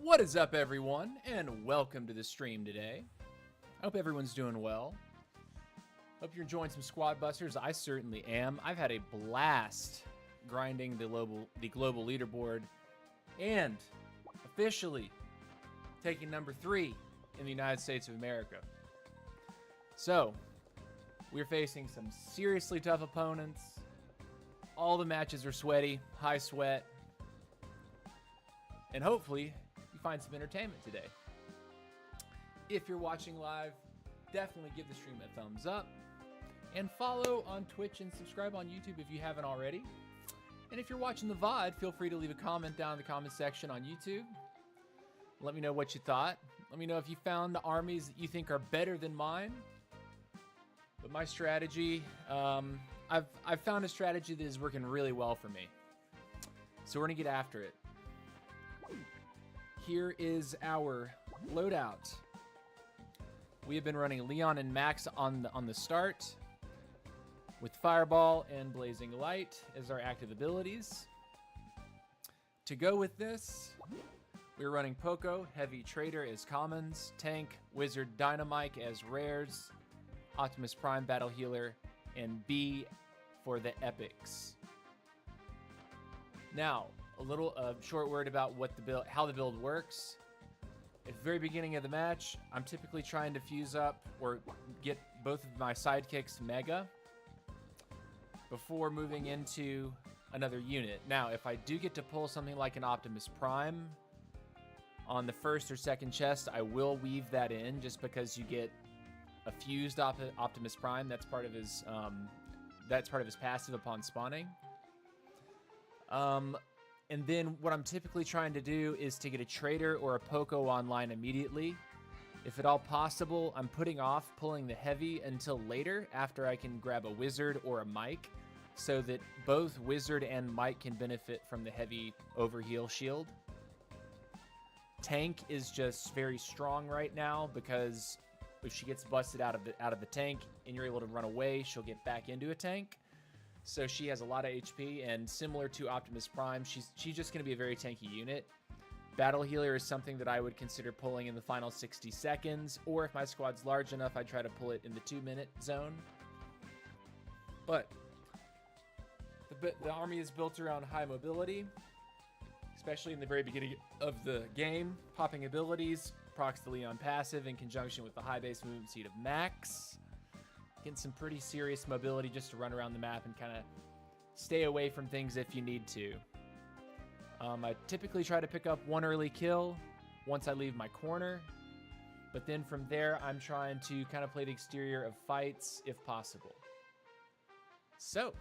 What is up, everyone, and welcome to the stream today. I hope everyone's doing well. Hope you're enjoying some Squad Busters. I certainly am. I've had a blast grinding the global leaderboard and officially taking number 3 in the United States of America. So, we're facing some seriously tough opponents. All the matches are sweaty, high sweat, and hopefully you find some entertainment today. If you're watching live, definitely give the stream a thumbs up and follow on Twitch and subscribe on YouTube if you haven't already. And if you're watching the VOD, feel free to leave a comment down in the comment section on YouTube. Let me know what you thought. Let me know if you found armies that you think are better than mine. But my strategy, I've found a strategy that is working really well for me. So we're gonna get after it. Here is our loadout. We have been running Leon and Max on the start, with Fireball and Blazing Light as our active abilities. To go with this, we're running Poco, Heavy Trader as commons, Tank, Wizard, Dynamite as rares, Optimus Prime, Battle Healer, and B for the epics. Now, a little short word about what the build, how the build works. At the very beginning of the match, I'm typically trying to fuse up or get both of my sidekicks mega before moving into another unit. Now, if I do get to pull something like an Optimus Prime on the first or second chest, I will weave that in just because you get a fused Optimus Prime. That's part of his passive upon spawning. And then what I'm typically trying to do is to get a Trader or a Poco online immediately. If at all possible, I'm putting off pulling the Heavy until later after I can grab a Wizard or a Mike so that both Wizard and Mike can benefit from the Heavy overheal shield. Tank is just very strong right now because if she gets busted out of the tank and you're able to run away, she'll get back into a tank. So she has a lot of HP, and similar to Optimus Prime, she's just going to be a very tanky unit. Battle Healer is something that I would consider pulling in the final 60 seconds, or if my squad's large enough, I'd try to pull it in the 2-minute zone. But the army is built around high mobility, especially in the very beginning of the game. Popping abilities, procs the Leon passive in conjunction with the high base movement speed of Max. Getting some pretty serious mobility just to run around the map and kind of stay away from things if you need to. I typically try to pick up one early kill once I leave my corner, but then from there I'm trying to kind of play the exterior of fights if possible. So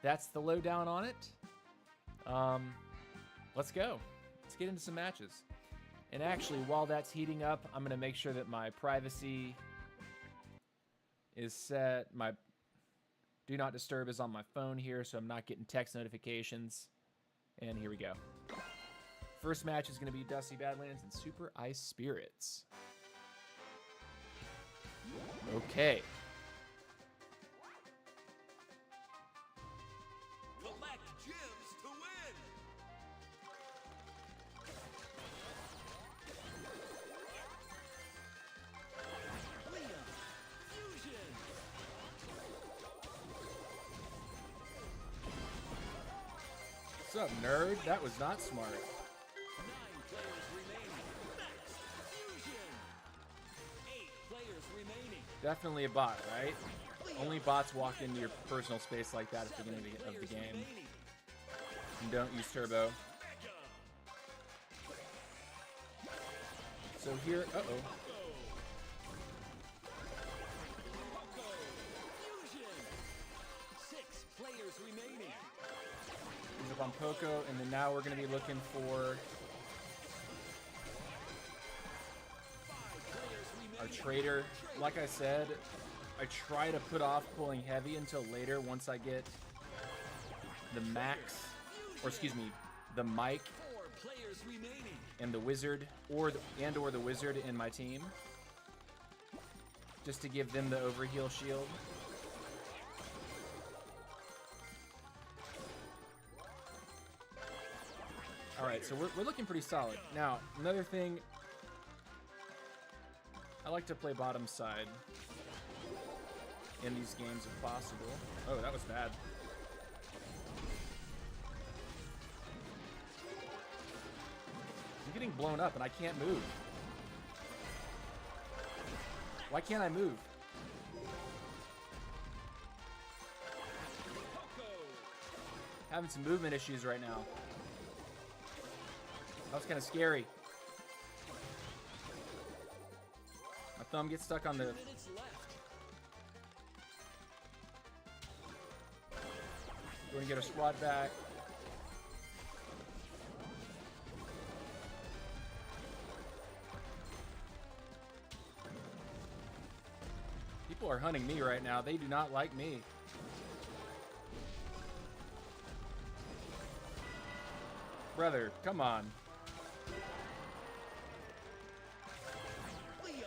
that's the lowdown on it. Let's go. Let's get into some matches. And actually, while that's heating up, I'm going to make sure that my privacy is set. My do not disturb is on my phone here, so I'm not getting text notifications. And here we go. First match is going to be Dusty Badlands and Super Ice Spirits. Okay. Collect gems to win. What's up, nerd? That was not smart. 9 players remaining. Max Fusion. 8 players remaining. Definitely a bot, right? Only bots walk into your personal space like that at the beginning of the game. And don't use turbo. So here, uh-oh. Players remaining. He's up on Poco, and then now we're going to be looking for our Trader. Like I said, I try to put off pulling Heavy until later once I get the Max, or excuse me, the Mike and the Wizard, or the Wizard in my team, just to give them the overheal shield. All right, so we're looking pretty solid. Now, another thing, I like to play bottom side in these games if possible. Oh, that was bad. I'm getting blown up and I can't move. Why can't I move? Having some movement issues right now. That was kind of scary. My thumb gets stuck on the... Minutes left. We're gonna get our squad back. People are hunting me right now. They do not like me. Brother, come on. Leon.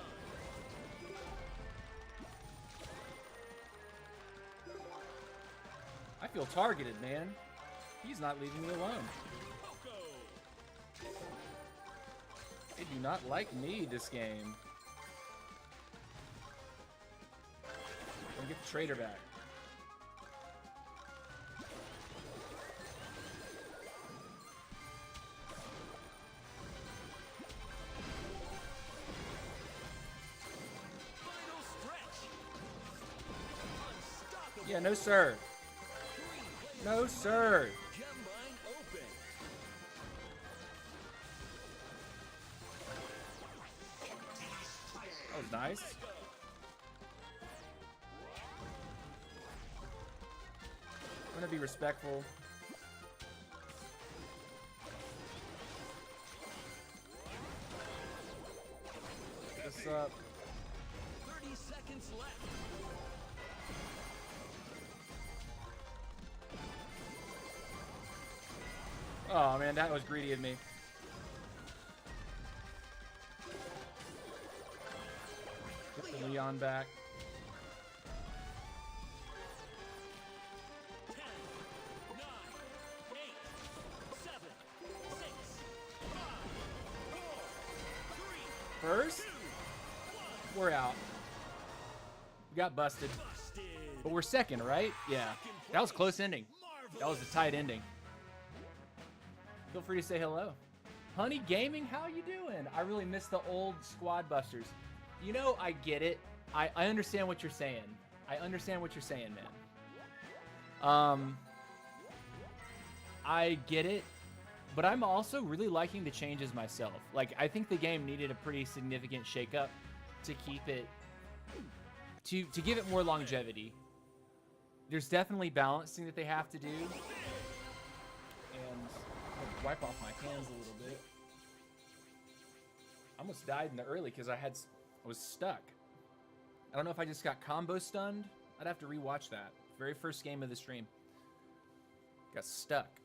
I feel targeted, man. He's not leaving me alone. Poco. They do not like me this game. I'm gonna get the trader back. Final stretch. Unstoppable. Yeah, no sir. Three players No sir. Gem line open. That was nice. I'm gonna be respectful. Pick this up. 30 seconds left. Oh man, that was greedy of me. Get the Leon back. 10, 9, 8, 7, 6, 5, 4, 3, First, we're out. We got busted. busted. But we're second, right? Yeah. That was a close ending. That was a tight ending. Feel free to say hello. Honey Gaming, how you doing? I really miss the old Squad Busters. You know, I get it. I understand what you're saying. I understand what you're saying, man. I get it. But I'm also really liking the changes myself. Like, I think the game needed a pretty significant shakeup to keep it... To give it more longevity. There's definitely balancing that they have to do. And I'll wipe off my hands a little bit. I almost died in the early because I was stuck. I don't know if I just got combo stunned. I'd have to rewatch that. Very first game of the stream. Got stuck.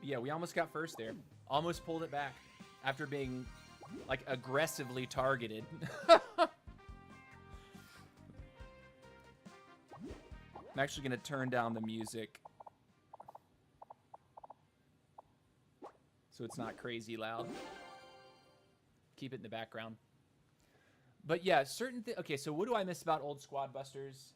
Yeah, we almost got first there. Almost pulled it back after being like aggressively targeted. I'm actually going to turn down the music so it's not crazy loud. Keep it in the background. But yeah, certain things. Okay, so what do I miss about old Squad Busters?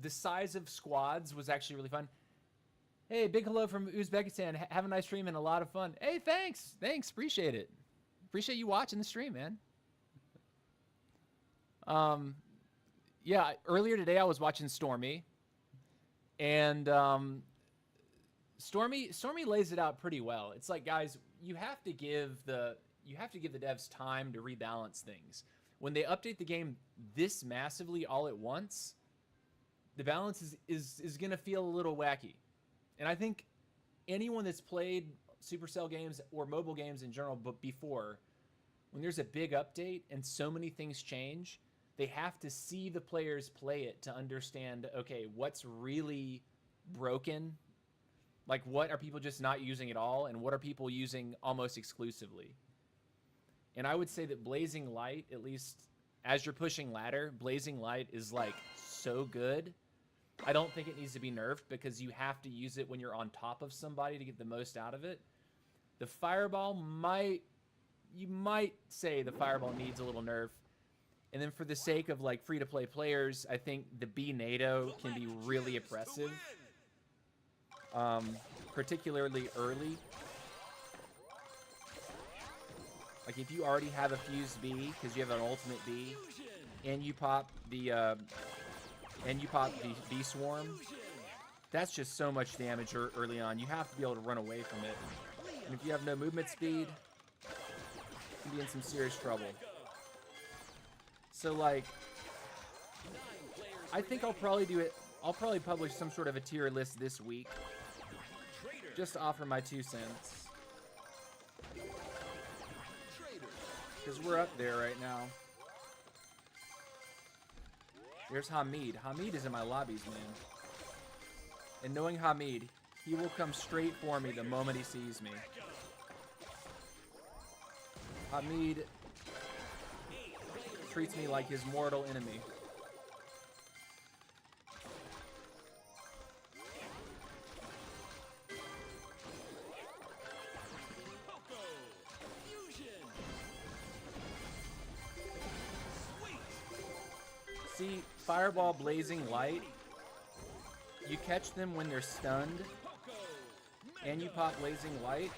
The size of squads was actually really fun. Hey, big hello from Uzbekistan. Have a nice stream and a lot of fun. Hey, thanks. Thanks. Appreciate it. Appreciate you watching the stream, man. Yeah, earlier today I was watching Stormy. And Stormy lays it out pretty well. It's like, guys, you have to give the devs time to rebalance things. When they update the game this massively all at once, the balance is gonna feel a little wacky. And I think anyone that's played Supercell games or mobile games in general but before, when there's a big update and so many things change, they have to see the players play it to understand, okay, what's really broken. Like, what are people just not using at all, and what are people using almost exclusively? And I would say that Blazing Light, at least as you're pushing ladder, Blazing Light is, like, so good I don't think it needs to be nerfed because you have to use it when you're on top of somebody to get the most out of it. The fireball you might say the fireball needs a little nerf. And then for the sake of like free-to-play players, I think the B NATO can be really oppressive. Particularly early. Like if you already have a fused B because you have an ultimate B, and you pop the B swarm, that's just so much damage early on. You have to be able to run away from it. And if you have no movement speed, you can be in some serious trouble. So like, I think I'll probably do it. I'll probably publish some sort of a tier list this week, just to offer my 2 cents. Because we're up there right now. There's Hamid. Hamid is in my lobbies, man. And knowing Hamid, he will come straight for me the moment he sees me. Hamid treats me like his mortal enemy. See, Fireball Blazing Light, you catch them when they're stunned, and you pop Blazing Light.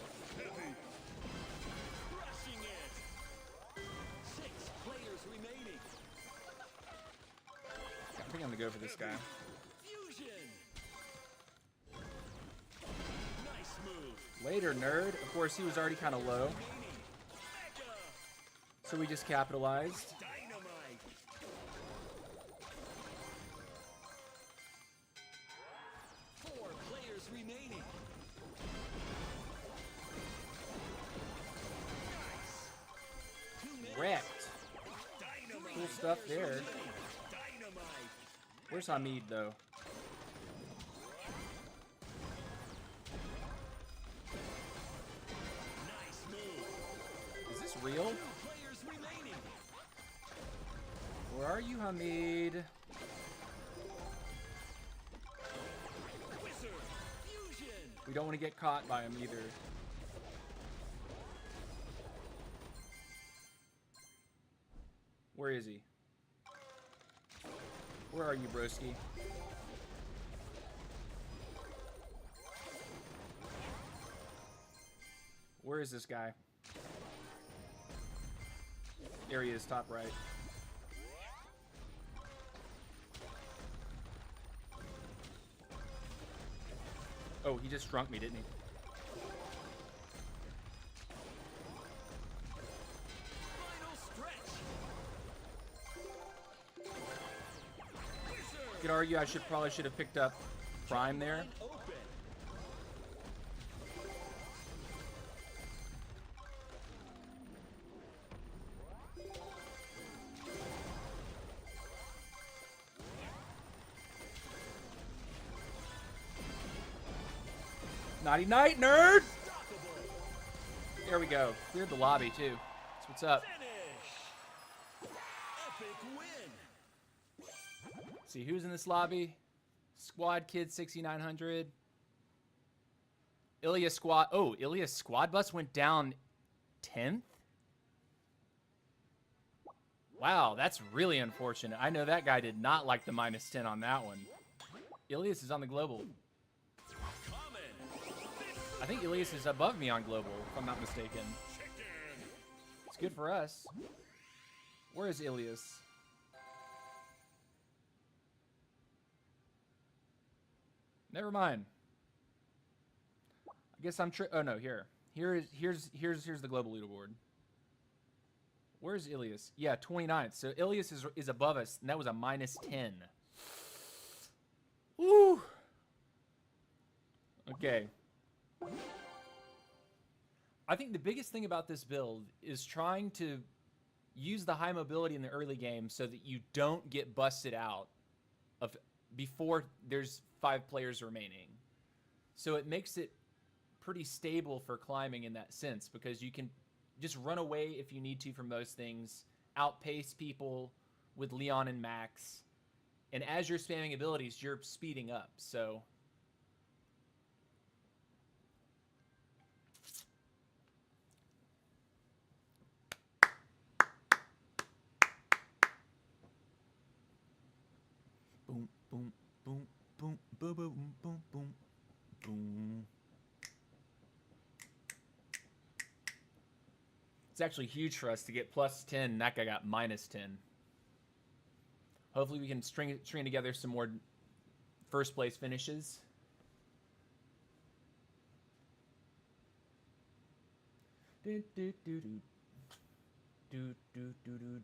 I think I'm gonna go for this guy. Later, nerd. Of course, he was already kind of low, so we just capitalized. Wrecked. Cool stuff there. Where's Hamid, though? Is this real? Where are you, Hamid? We don't want to get caught by him either. Where is he? Where are you, broski? Where is this guy? There he is, top right. Oh, he just shrunk me, didn't he? You could argue I probably should have picked up Prime there. Naughty night, nerd! There we go. Cleared the lobby, too. That's what's up. See who's in this lobby. Squad Kid 6900. Ilya's squad. Oh, Ilya's squad bus went down 10th? Wow, that's really unfortunate. I know that guy did not like the -10 on that one. Ilias is on the global. I think Ilias is above me on global, if I'm not mistaken. It's good for us. Where is Ilias? Never mind. I guess I'm oh no, here's the global leaderboard. Where's Ilias? Yeah, 29th. So Ilias is above us, and that was a -10. Woo. Okay. I think the biggest thing about this build is trying to use the high mobility in the early game so that you don't get busted out of before there's 5 players remaining. So it makes it pretty stable for climbing in that sense, because you can just run away if you need to from those things, outpace people with Leon and Max, And as you're spamming abilities, you're speeding up. So boom, boom, boom, boom, boom, boom, boom, boom, boom. It's actually huge for us to get plus 10. That guy got minus 10. Hopefully we can string together some more first place finishes. Do, do, do, do. Do, do, do, do.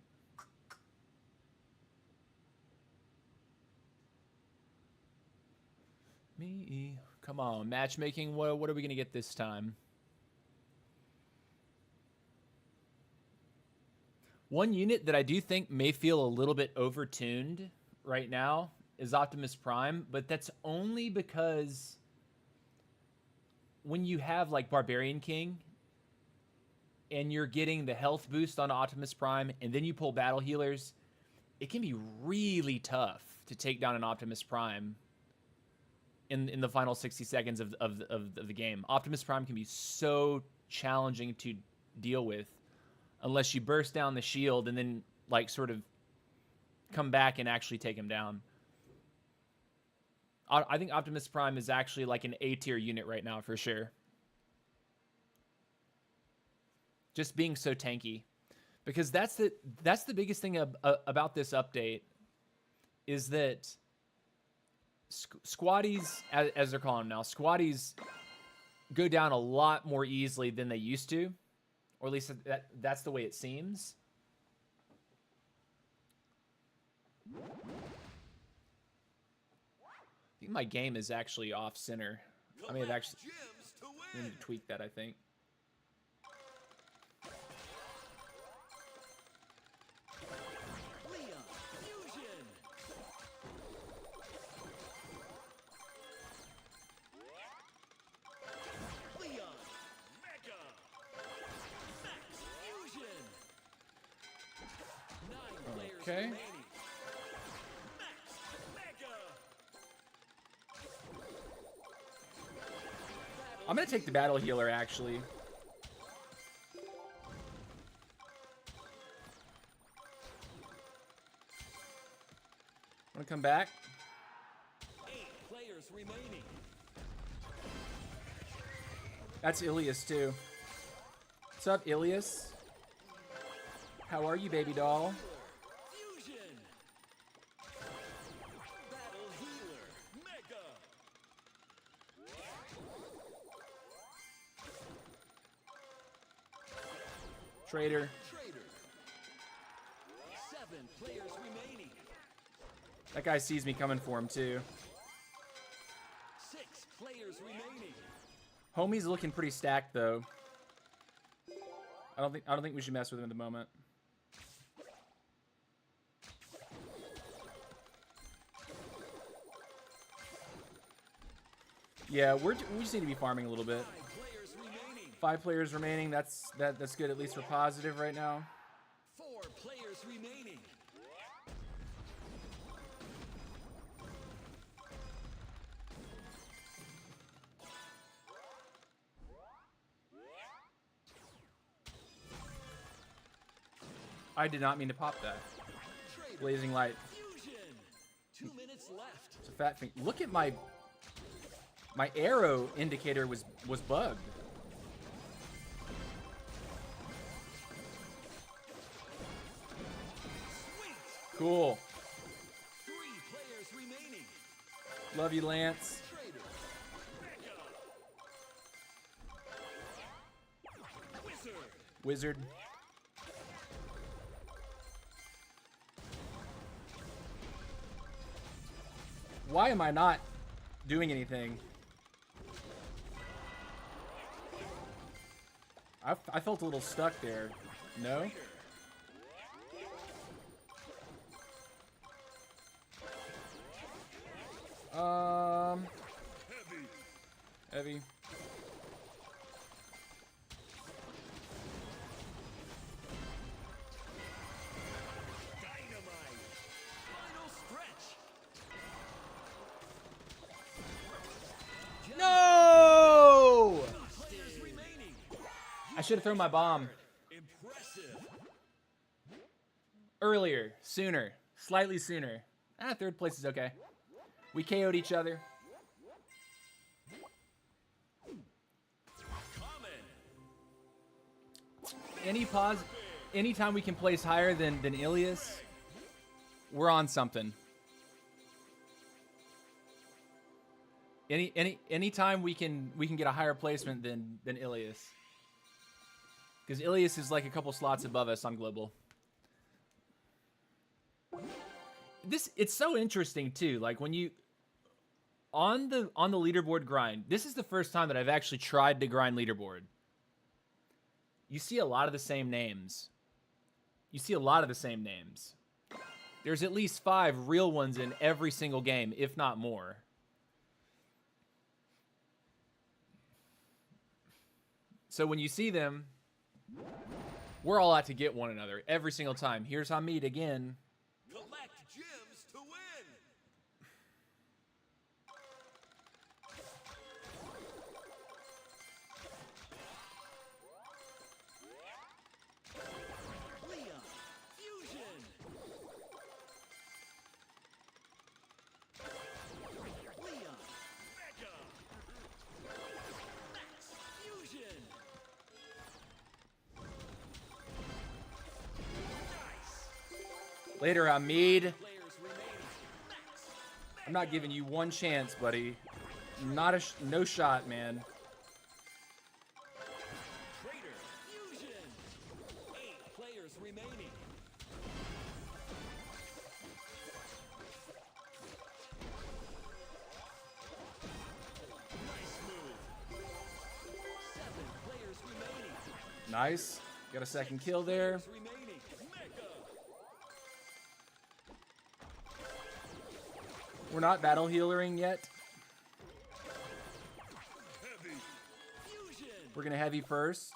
Me. Come on, matchmaking. What are we going to get this time? One unit that I do think may feel a little bit overtuned right now is Optimus Prime, but that's only because when you have like Barbarian King and you're getting the health boost on Optimus Prime and then you pull battle healers, it can be really tough to take down an Optimus Prime in the final 60 seconds of the game. Optimus Prime can be so challenging to deal with unless you burst down the shield and then like sort of come back and actually take him down. I think Optimus Prime is actually like an A-tier unit right now for sure. Just being so tanky. Because that's the biggest thing about this update is that squaddies, as they're calling them now, squaddies go down a lot more easily than they used to. Or at least that's the way it seems. I think my game is actually off center. I may have actually need to tweak that, I think. Okay. I'm gonna take the battle healer actually. Wanna come back? 8 players remaining. That's Ilias too. What's up, Ilias? How are you, baby doll? Fusion. Battle healer. Mega. Trader. Trader. 7 players remaining. That guy sees me coming for him too. 6 players remaining. Homie's looking pretty stacked though. I don't think we should mess with him at the moment. Yeah, we just need to be farming a little bit. 5 players remaining. 5 players remaining. That's good, at least for positive right now. 4 players remaining. I did not mean to pop that. Trader. Blazing light. Fusion. 2 minutes left. It's a fat thing. Look at my arrow indicator was bugged. Sweet. Cool. 3 players remaining. Love you, Lance. Trader. Mega. Wizard. Wizard. Why am I not doing anything? I felt a little stuck there. No? Heavy. Dynamite. Final stretch. should have thrown my bomb Impressive. earlier, sooner, slightly sooner. Third place is okay. We KO'd each other. Anytime we can place higher than Ilias, we're on something. Anytime we can get a higher placement than Ilias. Because Ilias is like a couple slots above us on global. It's so interesting too. Like when you on the leaderboard grind, this is the first time that I've actually tried to grind leaderboard. You see a lot of the same names. There's at least 5 real ones in every single game, if not more. So when you see them, we're all out to get one another every single time. Here's Hamid again. Collect gems to win. Leon, fusion. Leon, mega. Max, fusion. Later, Hamid. Players remaining. Max, I'm not giving you one chance, buddy. No shot, man. Traitor, fusion. 8 players remaining. Nice move. 7 players remaining. Nice. Got a second kill there. Players remaining. Mega. We're not battle healering yet. Heavy. Fusion. We're gonna heavy first.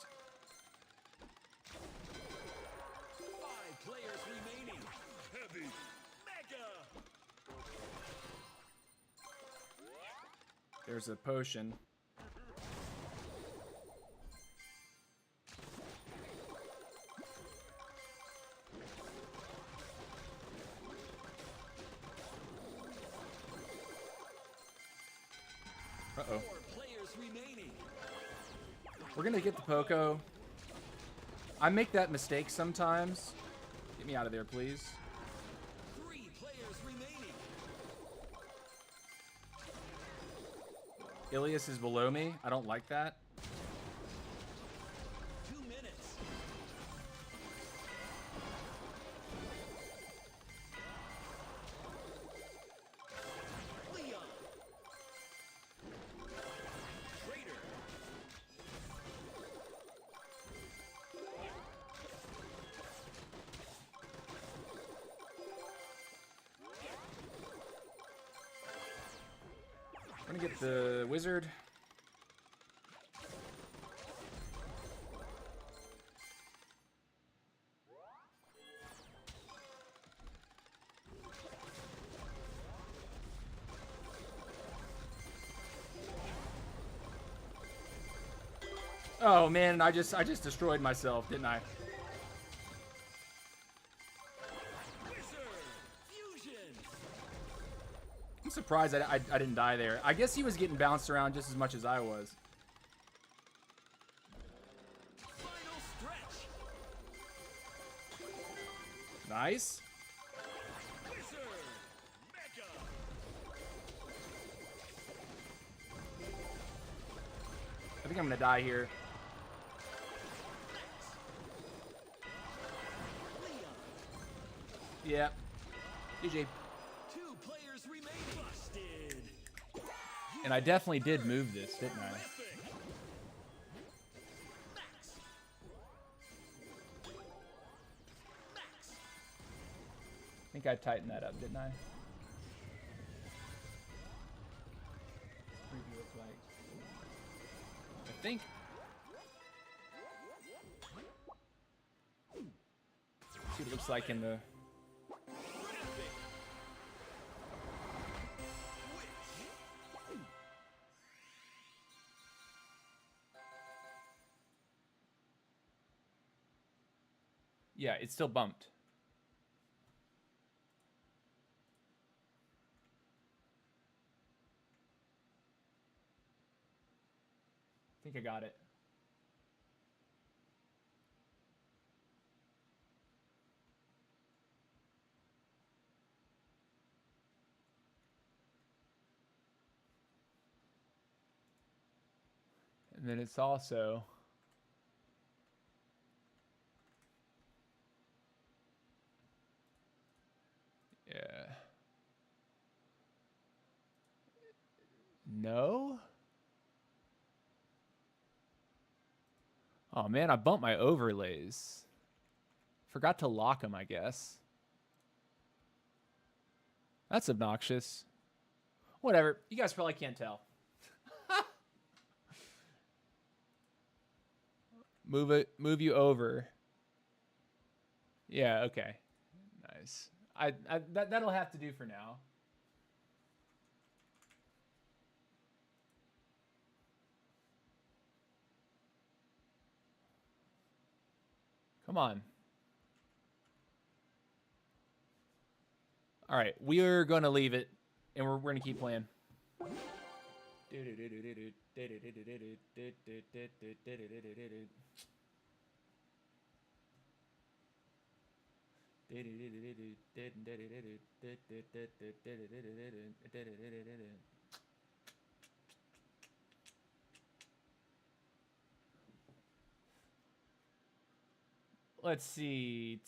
5 players remaining. Heavy. Mega. There's a potion. Uh-oh. 4 players remaining. We're gonna get the Poco. I make that mistake sometimes. Get me out of there, please. 3 players remaining. Ilias is below me. I don't like that. 2 minutes. Leon. Traitor. We're gonna get the wizard. Oh man, I just destroyed myself, didn't I? Wizard. Fusion. I'm surprised I didn't die there. I guess he was getting bounced around just as much as I was. Final stretch. Nice. Wizard. Mega. I think I'm gonna die here. Leon. Yeah. GG. 2 players remaining. Busted. And I definitely did move this, didn't I? Terrific. Max. Max. I think I tightened that up, didn't I? Preview look like. I think. See what it looks like in the. Yeah, it's still bumped. I think I got it. And then it's also... Yeah. No? Oh man, I bumped my overlays. Forgot to lock them, I guess. That's obnoxious. Whatever. You guys probably can't tell. Move you over. Yeah, okay. Nice. That'll have to do for now. Come on. All right, we're going to leave it, and we're going to keep playing. Let's see.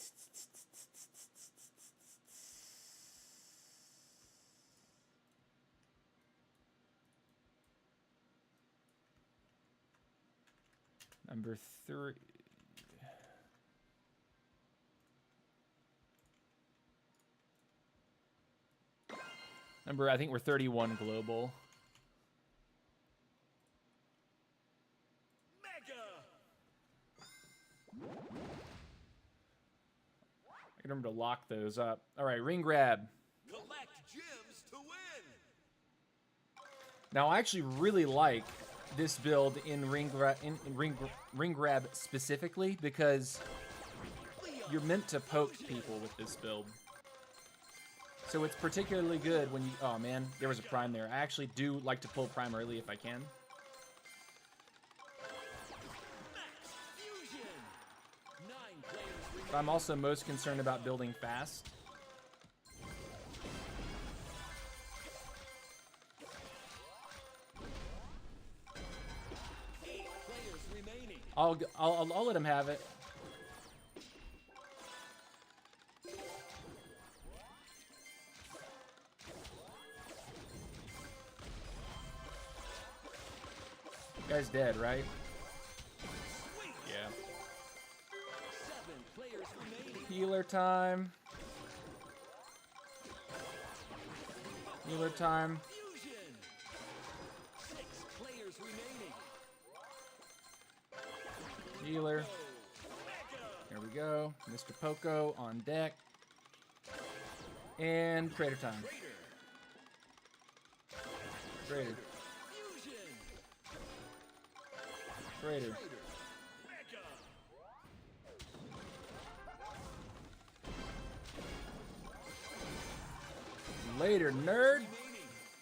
Number 3. I think we're 31 global. Mega. I can remember to lock those up. All right, ring grab. Collect gems to win. Now, I actually really like this build in ring grab specifically because you're meant to poke people with this build. So it's particularly good when you... Oh, man, there was a prime there. I actually do like to pull prime early if I can. But I'm also most concerned about building fast. I'll let him have it. You guy's dead, right? Yeah. Healer time. Healer time. Healer. There we go. Mr. Poco on deck. And crater time. Crater. Crater. Later, nerd.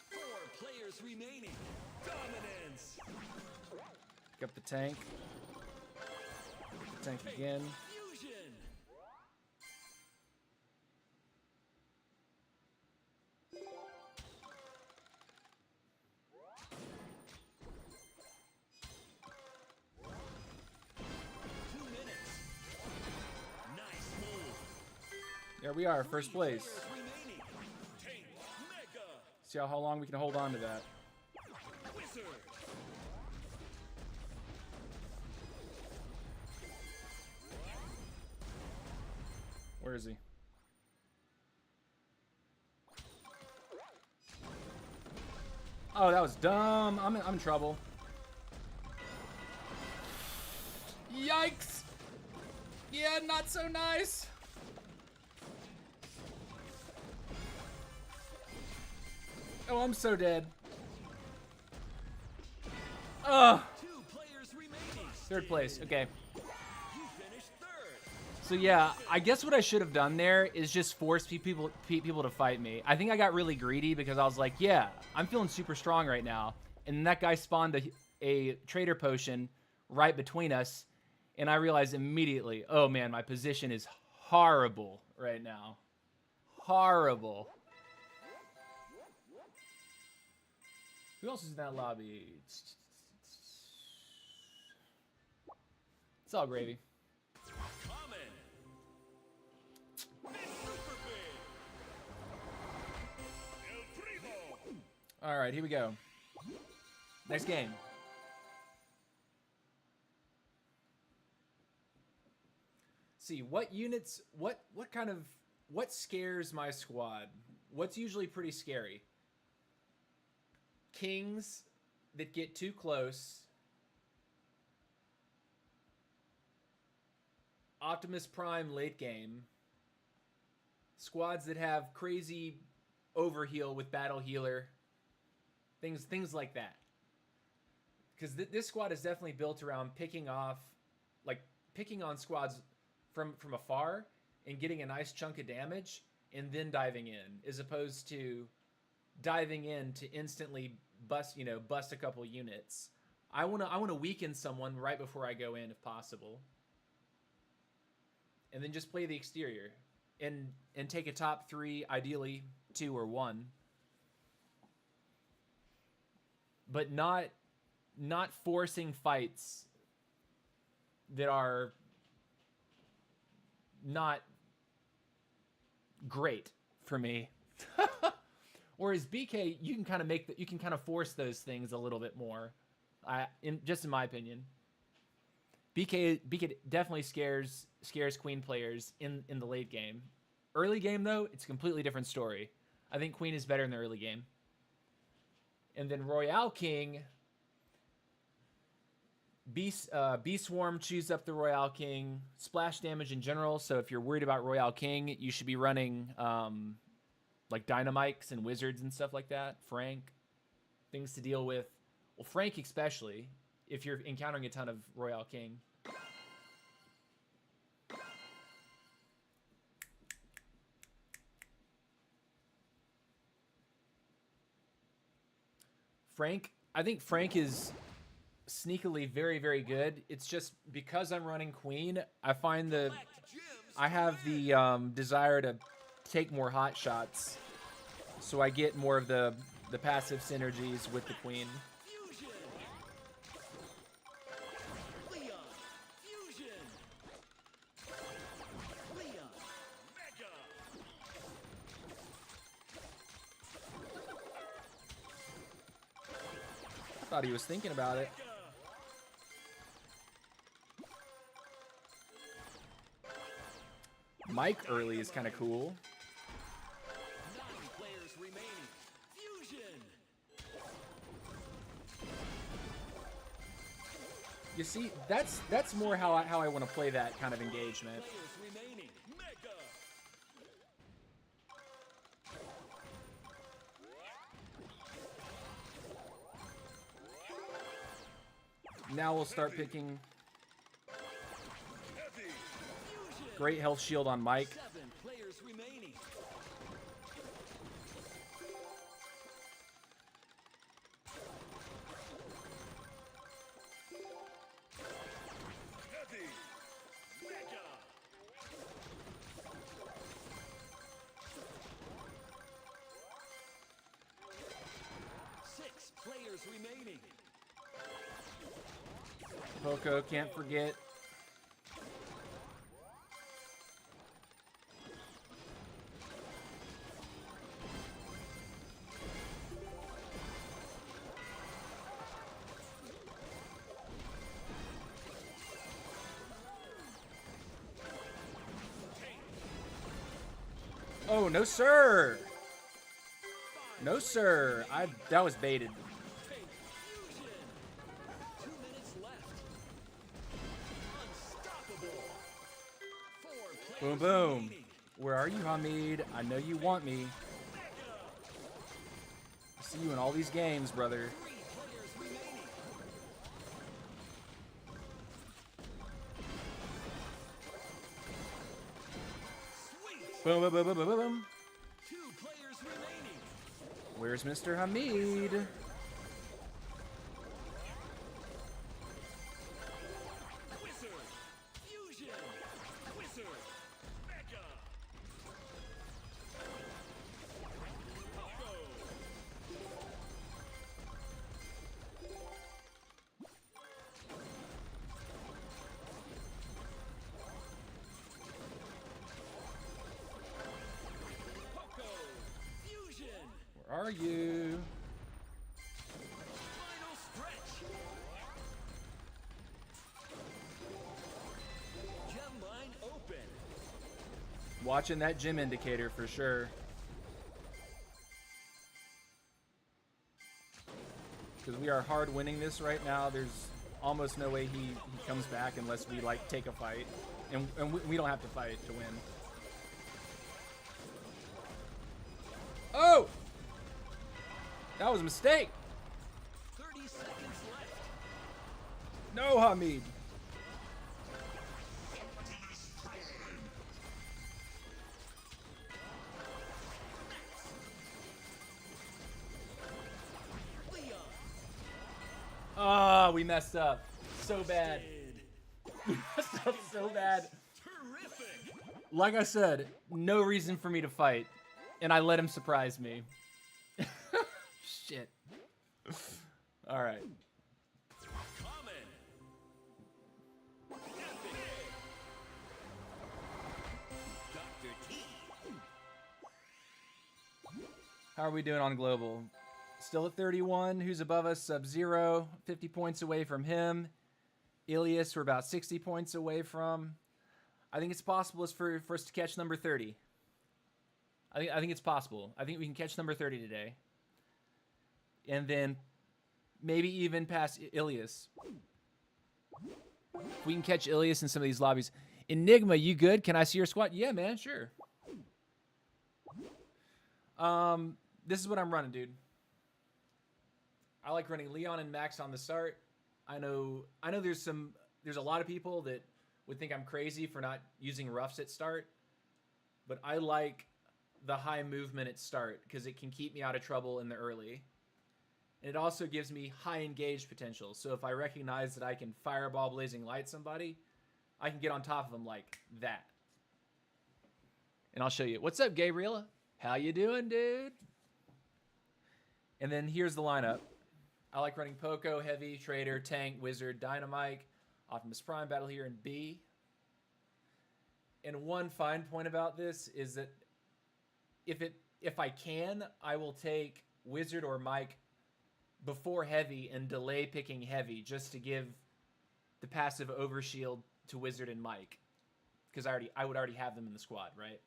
4 players remaining. Dominance. Pick up the tank. Pick the tank again. Fusion. There we are, first place. See how long we can hold on to that. Where is he? Oh, that was dumb. I'm in trouble. Yikes! Yeah, not so nice. Oh, I'm so dead. Ugh. 2 players remaining. Third place. Okay. You finished 3rd. So yeah, I guess what I should have done there is just force people to fight me. I think I got really greedy because I was like, yeah, I'm feeling super strong right now. And then that guy spawned a trader potion right between us. And I realized immediately, oh man, my position is horrible right now. Horrible. Who else is in that lobby? It's all gravy. All right, here we go. Next game. See, what units, what scares my squad? What's usually pretty scary? Kings that get too close. Optimus Prime late game. Squads that have crazy overheal with battle healer. Things like that. Because this squad is definitely built around picking on squads from afar and getting a nice chunk of damage and then diving in, as opposed to diving in to instantly bust a couple units. I wanna weaken someone right before I go in if possible, and then just play the exterior and take a top 3, ideally 2 or 1, but not forcing fights that are not great for me. Whereas BK, you can kind of force those things a little bit more. In my opinion, BK definitely scares Queen players in the late game. Early game though, it's a completely different story. I think Queen is better in the early game. And then Royale King, Beast Swarm chews up the Royale King. Splash damage in general, so if you're worried about Royale King, you should be running like Dynamites and Wizards and stuff like that. Frank. Things to deal with. Well, Frank especially, if you're encountering a ton of Royale King. I think Frank is sneakily very, very good. It's just because I'm running Queen, I find I have the desire to take more hot shots, so I get more of the passive synergies with the Queen. I thought he was thinking about it. Mike early is kind of cool. 9 players remaining. Fusion. You see, that's more how I want to play that kind of engagement. Players remaining. Mega. Now we'll start picking Heavy. Fusion. great health shield on Mike. 7 players remaining. Heavy. Mega. 6 players remaining. Poco, can't forget. Oh, no sir. No sir. That was baited. Fusion. 2 minutes left. Unstoppable. 4 Boom, players boom. remaining. Where are you, Hamid? I know you want me. I see you in all these games, brother. 3 players remaining. Boom, boom, boom, boom, boom, boom. 2 players remaining. Where's Mr. Hamid? Wizard. Fusion. Wizard. Mega. Pogo. Pogo. Fusion. Where are you? Final stretch. Gem line open. Watching that gym indicator for sure. Because we are hard winning this right now. There's almost no way he comes back unless we like take a fight. And we don't have to fight to win. Oh! That was a mistake. 30 seconds left. No, Hamid. Leon. Ah, we messed up. So bad. Did. We messed up so bad. Terrific. Like I said, no reason for me to fight. And I let him surprise me. Shit. Alright. Common. Epic. Dr. T. How are we doing on global? Still at 31. Who's above us? Sub-Zero. 50 points away from him. Ilias, we're about 60 points away from. I think it's possible for us to catch number 30. I think it's possible. I think we can catch number 30 today. And then maybe even past Ilias. If we can catch Ilias in some of these lobbies. Enigma, you good? Can I see your squad? Yeah, man, sure. This is what I'm running, dude. I like running Leon and Max on the start. I know there's a lot of people that would think I'm crazy for not using roughs at start, but I like the high movement at start because it can keep me out of trouble in the early. And it also gives me high engaged potential. So if I recognize that I can fireball blazing light somebody, I can get on top of them like that. And I'll show you. What's up, Gabriela? How you doing, dude? And then here's the lineup. I like running Poco, Heavy, Trader, Tank, Wizard, Dynamite, Optimus Prime, Battle here, and B. And one fine point about this is that if I can, I will take Wizard or Mike before Heavy and delay picking Heavy just to give the passive overshield to Wizard and Mike. Because I would already have them in the squad, right?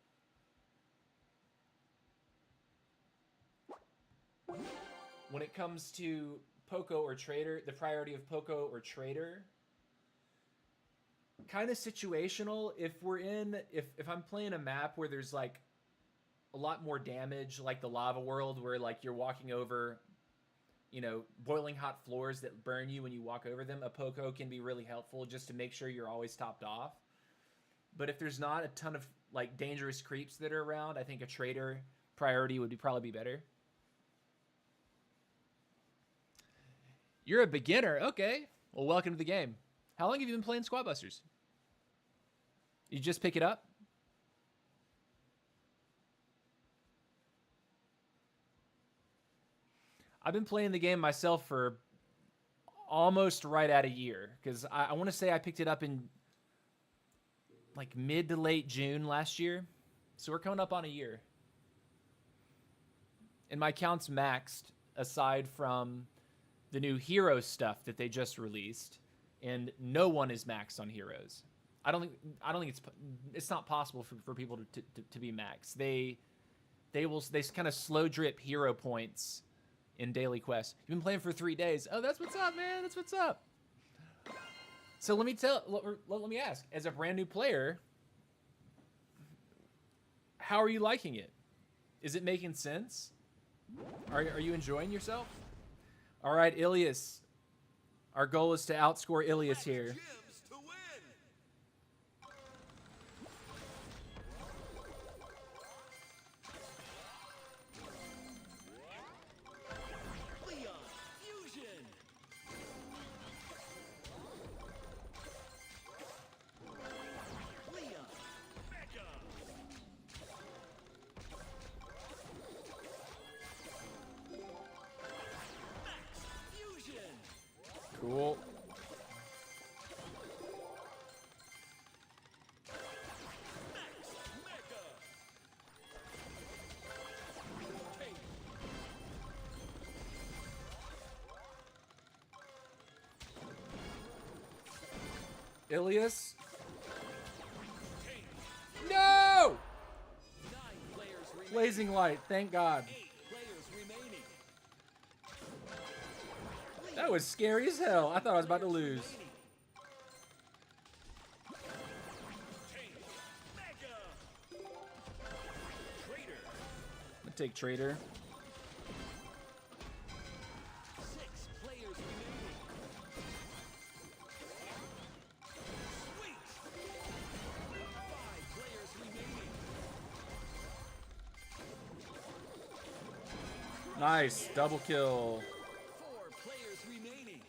When it comes to Poco or Trader, the priority of Poco or Trader, kind of situational. If I'm playing a map where there's like a lot more damage, like the lava world, where like you're walking over, boiling hot floors that burn you when you walk over them, a Poco can be really helpful just to make sure you're always topped off. But if there's not a ton of like dangerous creeps that are around, I think a Trader priority would probably be better. You're a beginner. Okay. Well, welcome to the game. How long have you been playing Squad Busters? You just pick it up? I've been playing the game myself for almost right at a year. Because I want to say I picked it up in like mid to late June last year. So we're coming up on a year. And my account's maxed aside from the new Hero stuff that they just released, and no one is maxed on Heroes. I don't think it's not possible for people to be maxed. They kind of slow drip hero points in daily quests. You've been playing for 3 days. Oh, that's what's up, man. That's what's up. So let me ask, as a brand new player, how are you liking it? Is it making sense? Are you enjoying yourself? All right, Ilias. Our goal is to outscore Ilias here. Gems to win. Cool. Ilias. No! Blazing light, thank God. That was scary as hell. I thought I was about to lose. I'm gonna take Trader. Nice, double kill. 4 players remaining.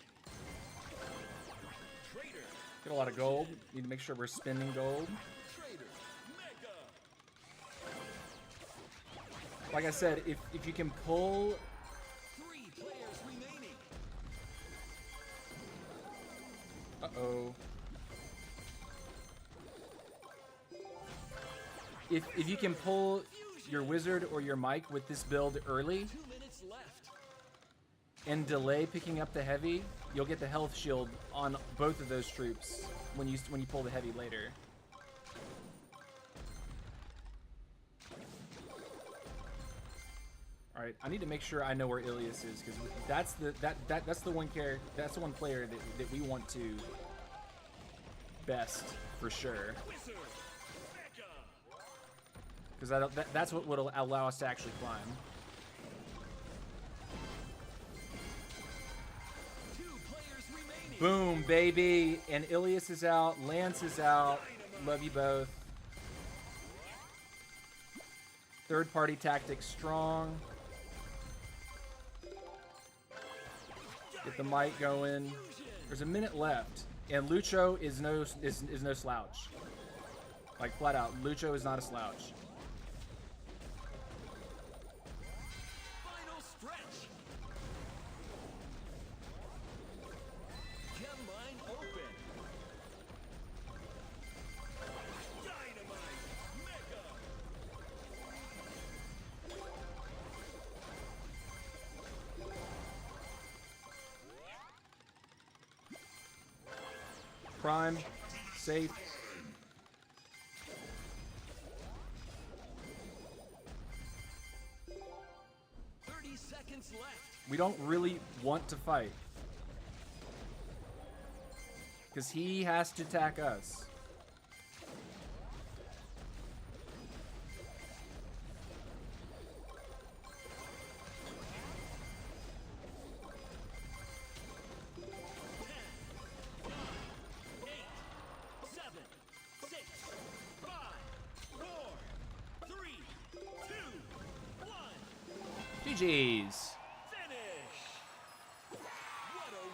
Trader. Get a lot of gold. Need to make sure we're spending gold. Trader. Mega. Like I said, if you can pull 3 players remaining. uh-oh. If you can pull your wizard or your Mike with this build early 2 minutes left. and delay picking up the heavy, you'll get the health shield on both of those troops when you pull the heavy later. All right, I need to make sure I know where Ilias is because that's the one character, that's the one player that we want to best for sure. Wizard. Mega. Because that's what would allow us to actually climb. 2 players remaining. Boom, baby. And Ilias is out. Lance is out. Love you both. Third party tactics strong. Get the mic going. There's a minute left. And Lucho is no slouch. Like flat out, Lucho is not a slouch. Final stretch. Gem mine open. Dynamite. Mega. Prime, safe. Left. We don't really want to fight. Because he has to attack us. GG's.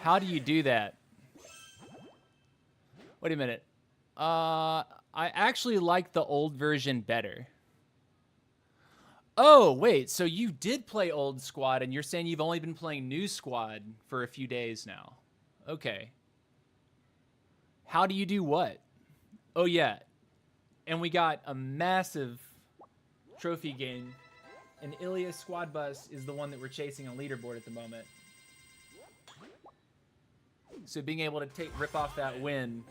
How do you do that? Wait a minute. I actually like the old version better. Oh, wait. So you did play old squad, and you're saying you've only been playing new squad for a few days now. Okay. How do you do what? Oh, yeah. And we got a massive trophy gain. And Ilias squad bus is the one that we're chasing on leaderboard at the moment. So being able to rip off that win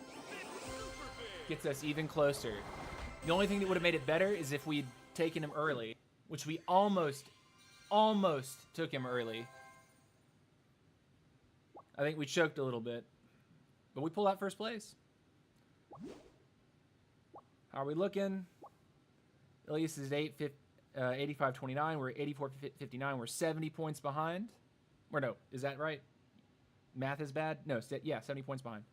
gets us even closer. The only thing that would have made it better is if we'd taken him early, which we almost took him early. I think we choked a little bit, but we pulled out first place. How are we looking? Ilias is 85-29. We're 84-59. We're 70 points behind. Or no, is that right? Math is bad? No, yeah, 70 points behind.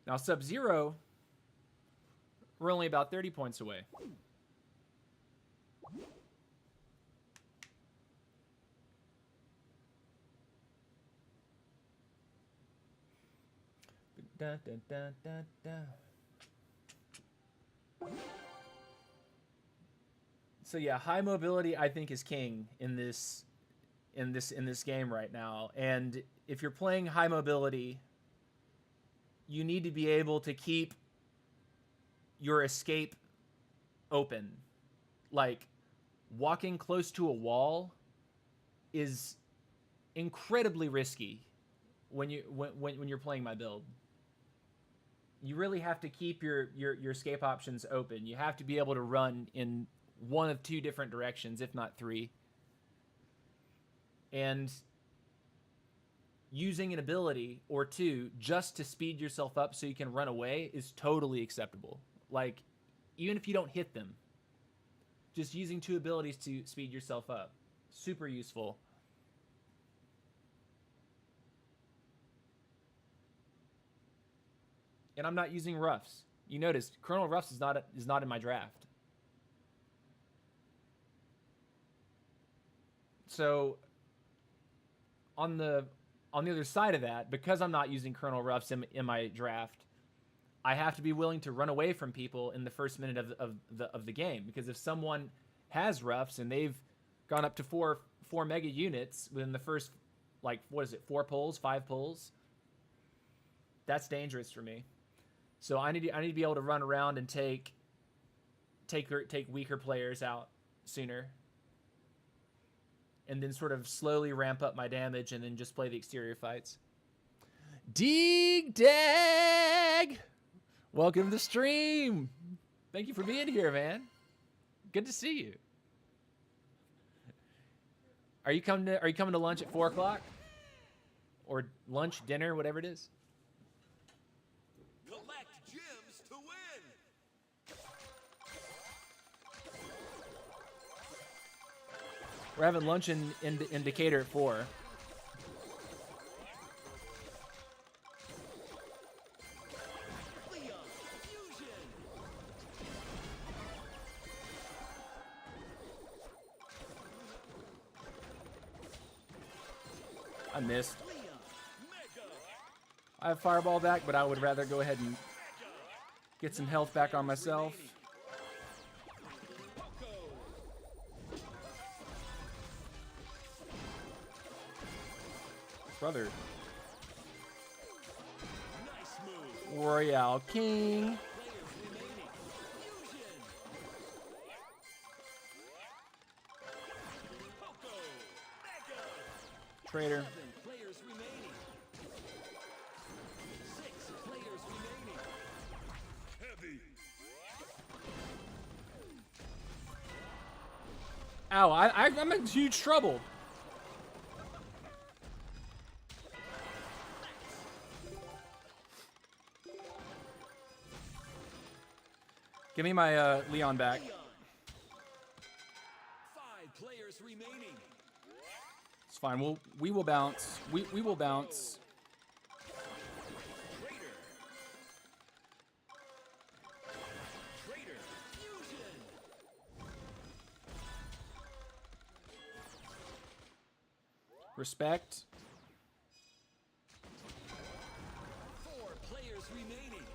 Now, Sub-Zero, we're only about 30 points away. Da, da, da, da, da. So yeah, high mobility I think is king in this in this game right now. And if you're playing high mobility, you need to be able to keep your escape open. Like, walking close to a wall is incredibly risky when you're playing my build. You really have to keep your escape options open. You have to be able to run in one of two different directions, if not three. And using an ability or two just to speed yourself up so you can run away is totally acceptable. Like, even if you don't hit them, just using two abilities to speed yourself up. Super useful. And I'm not using roughs. You notice Colonel Ruffs is not in my draft. So on the other side of that, because I'm not using Colonel Ruffs in my draft, I have to be willing to run away from people in the first minute of the game. Because if someone has Ruffs and they've gone up to four mega units within the first, like, what is it, 4 pulls, 5 pulls, that's dangerous for me. So I need to be able to run around and take weaker players out sooner, and then sort of slowly ramp up my damage, and then just play the exterior fights. Deeg Dag, welcome to the stream. Thank you for being here, man. Good to see you. Are you coming to lunch at 4 o'clock, or lunch, dinner, whatever it is? To win. We're having lunch in Decatur at 4. Leon, fusion. I missed. Leon, mega. I have Fireball back, but I would rather go ahead and get some health back on myself. Brother. Nice move. Royale King. Players remaining. Fusion. Poco. Mega. Traitor. 7 players remaining. 6 players remaining. Heavy. Ow, I'm in huge trouble. Give me my Leon back. Leon. 5 players remaining. It's fine. We will bounce. We will bounce. Traitor. Traitor. Fusion. Respect. 4 players remaining.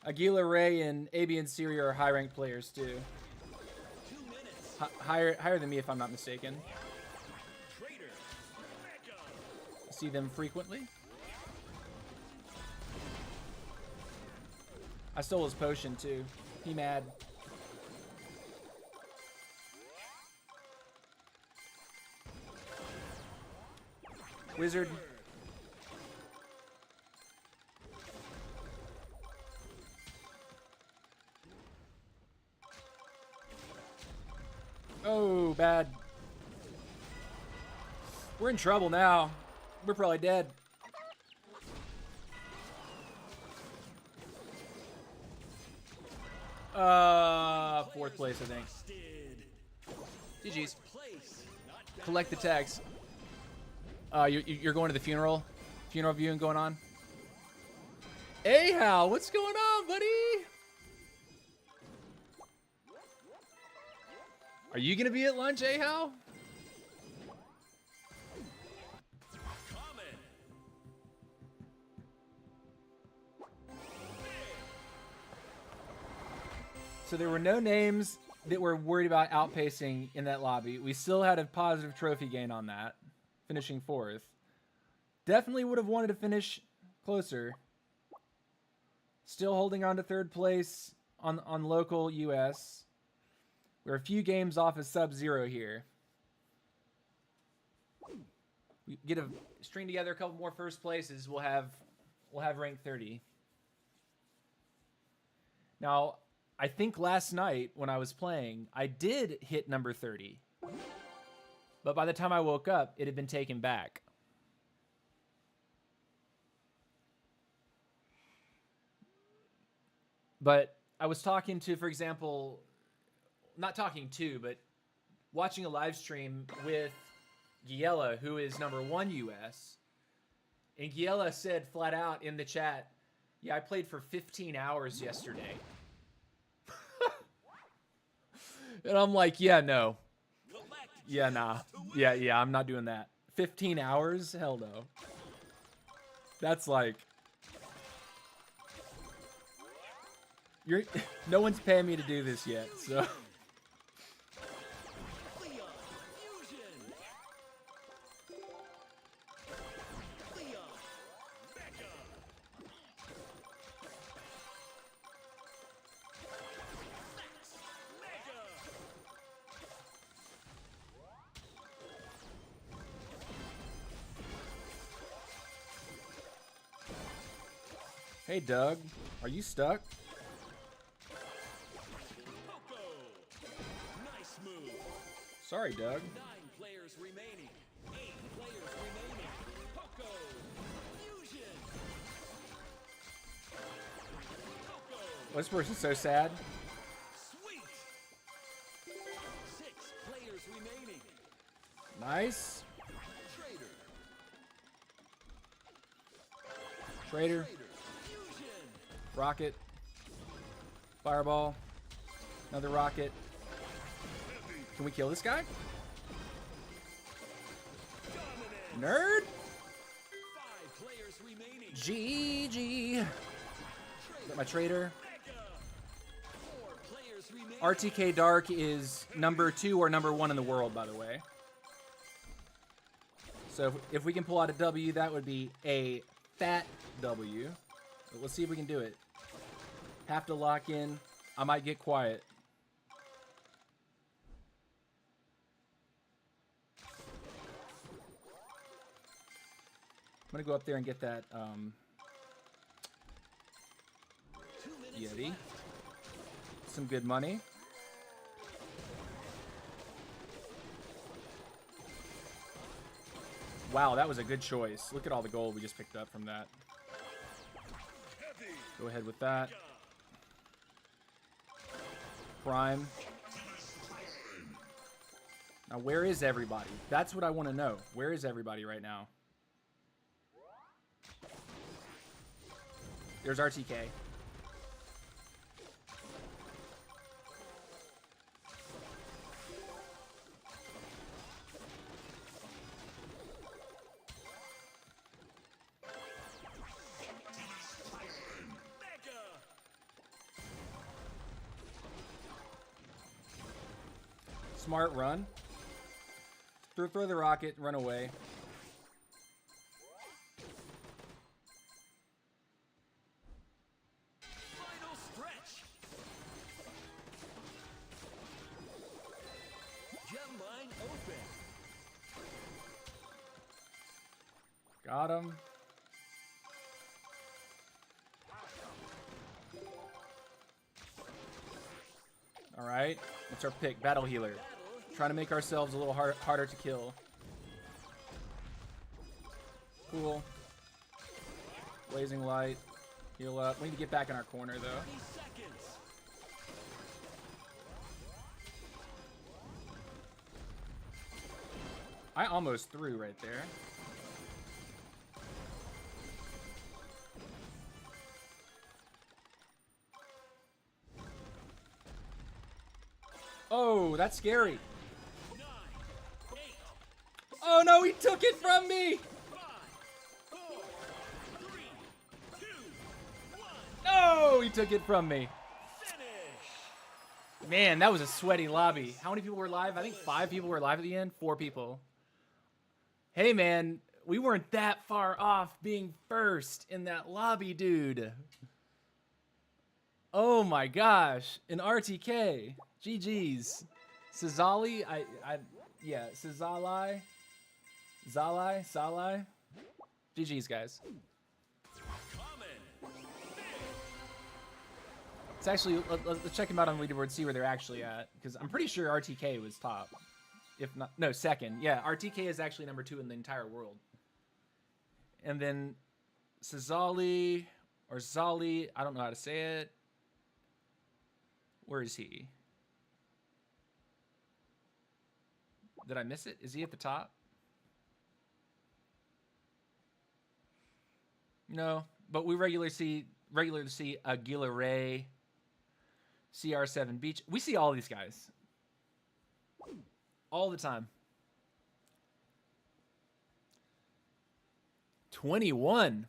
Aguila Ray and Abian Siri are high-ranked players too. 2 minutes. Higher than me, if I'm not mistaken. Traitor. Mega. I see them frequently. I stole his potion too. He mad. Wizard. Oh, bad. We're in trouble now. We're probably dead. Fourth place, I think. GG's. Place. Not Collect the tags. You're going to the funeral? Funeral viewing going on? Hey, Hal, what's going on, buddy? Are you gonna be at lunch, Hal? common. So there were no names that we're worried about outpacing in that lobby. We still had a positive trophy gain on that, finishing 4th. Definitely would have wanted to finish closer. Still holding on to 3rd place on local US. We're a few games off of sub-0 here. We get a string together a couple more first places. We'll have rank 30. Now, I think last night when I was playing, I did hit number 30. But by the time I woke up, it had been taken back. But I was talking to, for example, not talking to, but watching a live stream with Giella, who is number 1 US. And Giella said flat out in the chat, yeah, I played for 15 hours yesterday. And I'm like, yeah, no. Yeah, nah. Yeah, I'm not doing that. 15 hours? Hell no. That's like... no one's paying me to do this yet, so... Hey, Doug. Are you stuck? Nice move. Sorry, Doug. 9 players remaining. 8 players remaining. Poco. Fusion. Poco. This person's so sad. Sweet. 6 players remaining. Nice. Trader. Trader. Fusion. Rocket. Fireball. Another rocket. Can we kill this guy? Nerd. 5 players remaining. GG. Got my trader. Mega. 4 players remaining. RTK Dark is number 2 or number 1 in the world, by the way. So if we can pull out a W, that would be a fat W. But let's see if we can do it. Have to lock in. I might get quiet. I'm gonna go up there and get that 2 minutes Yeti. left. Some good money. Wow, that was a good choice. Look at all the gold we just picked up from that. Heavy. Go ahead with that. Prime. Now, where is everybody? That's what I want to know. Where is everybody right now? There's RTK. Mega. Smart run. Throw the rocket, run away. Final stretch. Gem line open. Got him. All right. What's our pick? Battle healer. Trying to make ourselves a little harder to kill. Cool. Blazing light. Heal up. We need to get back in our corner, though. 30 seconds. I almost threw right there. Oh, that's scary. 9, 8, Oh no, he took it from me! 5, 4, 3, 2, 1. No, he took it from me. Finish. Man, that was a sweaty lobby. How many people were live? I think 5 people were live at the end. 4 people. Hey, man, we weren't that far off being first in that lobby, dude. Oh my gosh, an RTK. GG's. Sazali, yeah, Sazali. Salai. GG's, guys. It's actually, let's check them out on leaderboard, see where they're actually at. Because I'm pretty sure RTK was top. If not, no, second. Yeah, RTK is actually number 2 in the entire world. And then Sazali, or Zali, I don't know how to say it. Where is he? Did I miss it? Is he at the top? No, but we regularly see Aguila Ray, CR7 Beach. We see all these guys all the time. 21.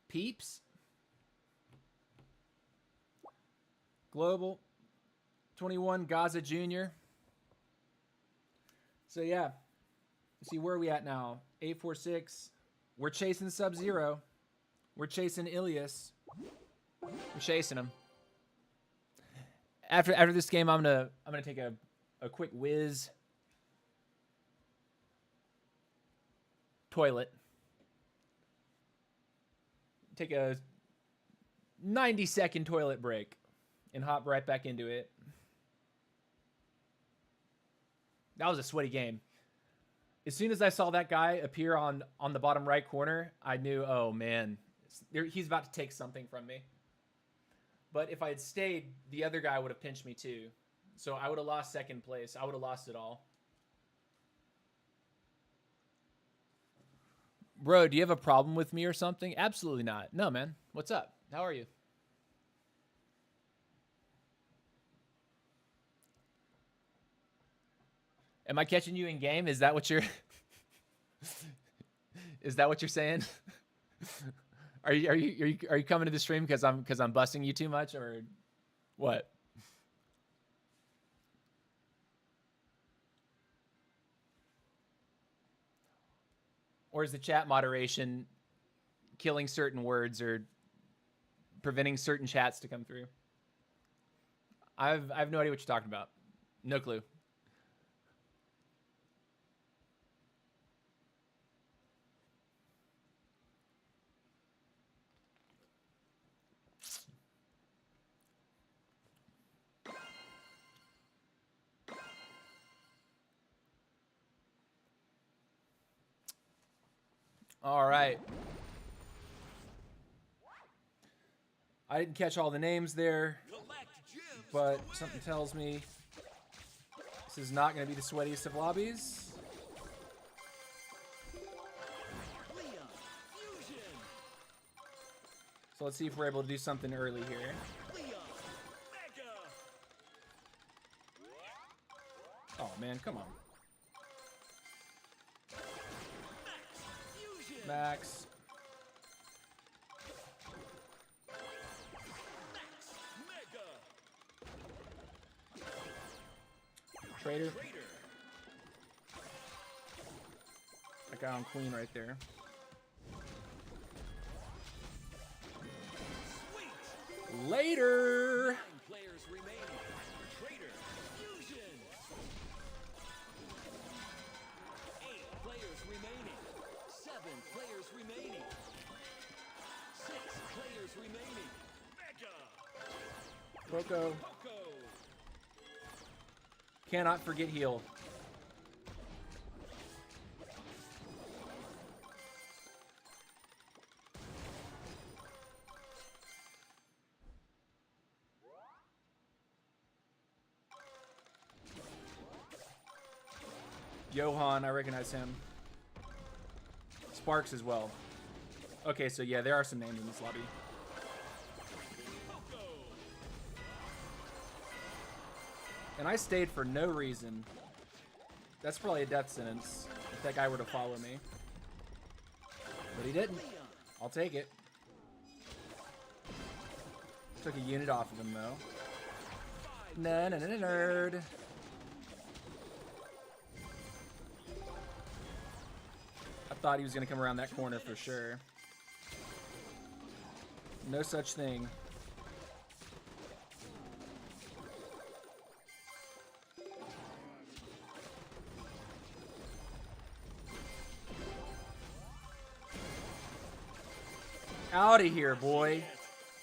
Peeps. Global. 21, Gaza Jr. So yeah. See, where are we at now? 846. We're chasing Sub-Zero. We're chasing Ilias. We're chasing him. After this game, I'm gonna take a quick whiz. Toilet. Take a 90-second toilet break and hop right back into it. That was a sweaty game. As soon as I saw that guy appear on the bottom right corner, I knew, oh man, he's about to take something from me. But if I had stayed, the other guy would have pinched me too. So I would have lost second place. I would have lost it all. Bro, do you have a problem with me or something? Absolutely not. No, man. What's up? How are you? Am I catching you in game? Is that what you're Is that what you're saying? Are you coming to the stream because I'm busting you too much, or what? Or is the chat moderation killing certain words or preventing certain chats to come through? I have no idea what you're talking about. No clue. All right. I didn't catch all the names there, but something tells me this is not going to be the sweatiest of lobbies. So let's see if we're able to do something early here. Oh man, come on. Max. Trader. That guy on Queen right there. Later. 9 players remaining. Trader. Fusion. 8 players remaining. 7 players remaining. 6 players remaining. Mega. Coco. Coco. Cannot forget heal. Johan, I recognize him. Sparks as well. Okay, so yeah, there are some names in this lobby. And I stayed for no reason. That's probably a death sentence if that guy were to follow me. But he didn't. I'll take it. Took a unit off of him, though. Nerd. I thought he was going to come around that corner for sure. No such thing. Out of here, boy.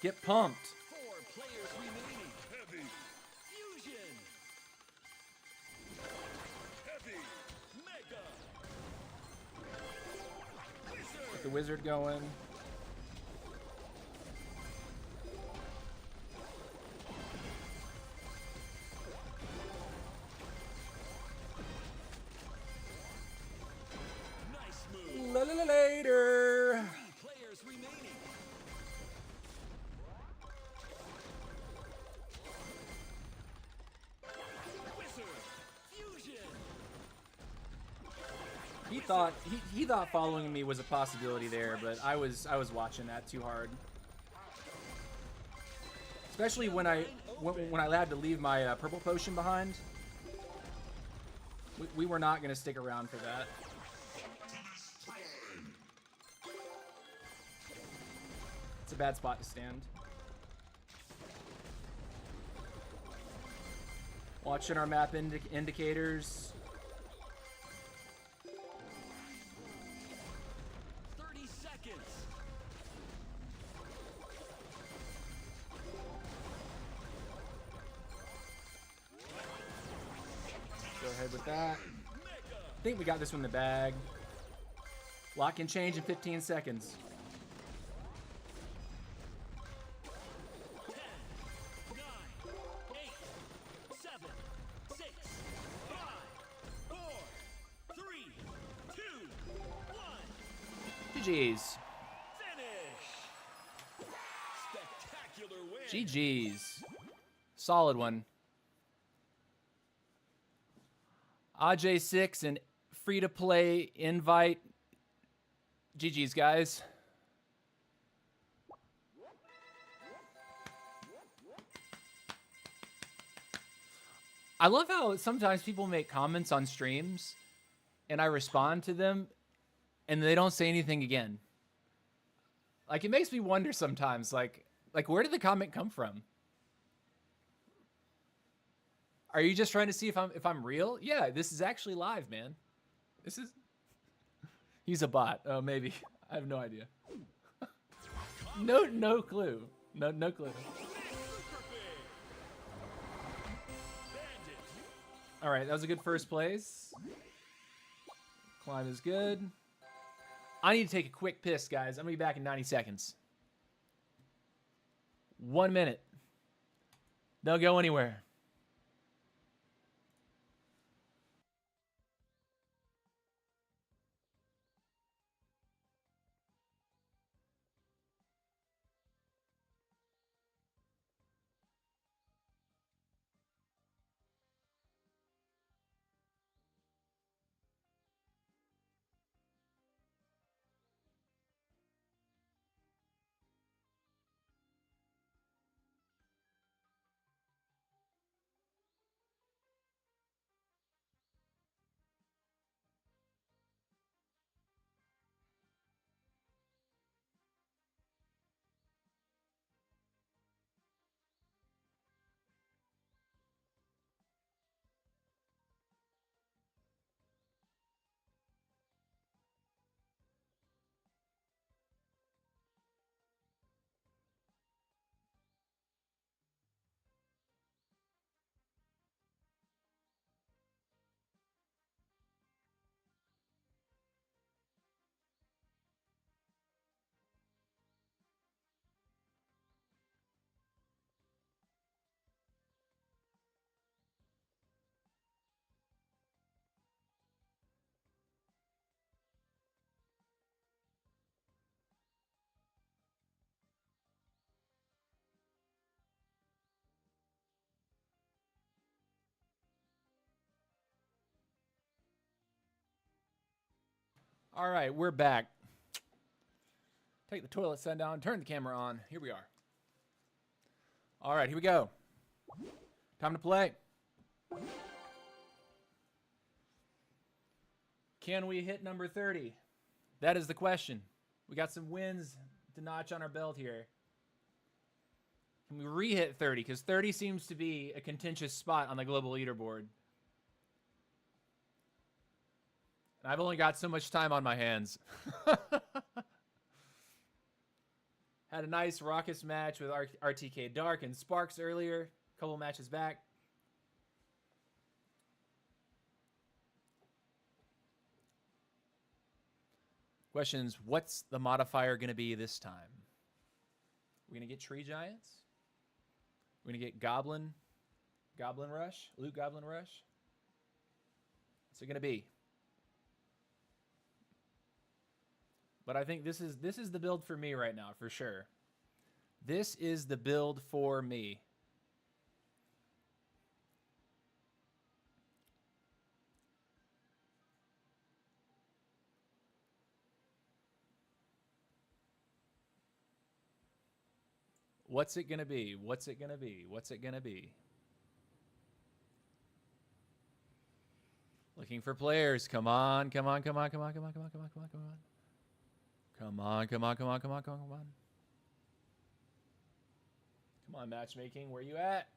Get pumped. 4 players remaining. Heavy. Fusion. Heavy. Mega. Wizard. Get the wizard going. Nice move. Later. 3 players remaining. Wizard. Fusion. He thought following me was a possibility there, but I was watching that too hard. Especially when I had to leave my purple potion behind. We were not going to stick around for that. It's a bad spot to stand. Watching our map indicators. 30 seconds. Go ahead with that. Mega. I think we got this one in the bag. Lock and change in 15 seconds. 10, 9, 8, 7, 6, 5, 4, 3, 2, 1. GG's. Finish. Spectacular win. GG's. Solid one. AJ6 and free-to-play invite. GG's, guys. I love how sometimes people make comments on streams and I respond to them and they don't say anything again. Like, it makes me wonder sometimes, like where did the comment come from? Are you just trying to see if I'm real? Yeah, this is actually live, man. This is... He's a bot. Oh, maybe. I have no idea. No clue. No clue. All right, that was a good first place. Climb is good. I need to take a quick piss, guys. I'm gonna be back in 90 seconds. 1 minute. Don't go anywhere. All right, we're back. Take the toilet set down, turn the camera on. Here we are. All right, here we go. Time to play. Can we hit number 30? That is the question. We got some wins to notch on our belt here. Can we re-hit 30? Because 30 seems to be a contentious spot on the global leaderboard. And I've only got so much time on my hands. Had a nice raucous match with RTK Dark and Sparks earlier. A couple matches back. Questions, what's the modifier going to be this time? We're going to get Tree Giants? We're going to get Goblin Rush? Loot Goblin Rush? What's it going to be? But I think this is the build for me right now, for sure. This is the build for me. What's it gonna be? What's it gonna be? What's it gonna be? Looking for players. Come on, come on, come on, come on, come on, come on, come on, come on, come on. Come on, come on, come on, come on, come on, come on. Come on, matchmaking, where you at?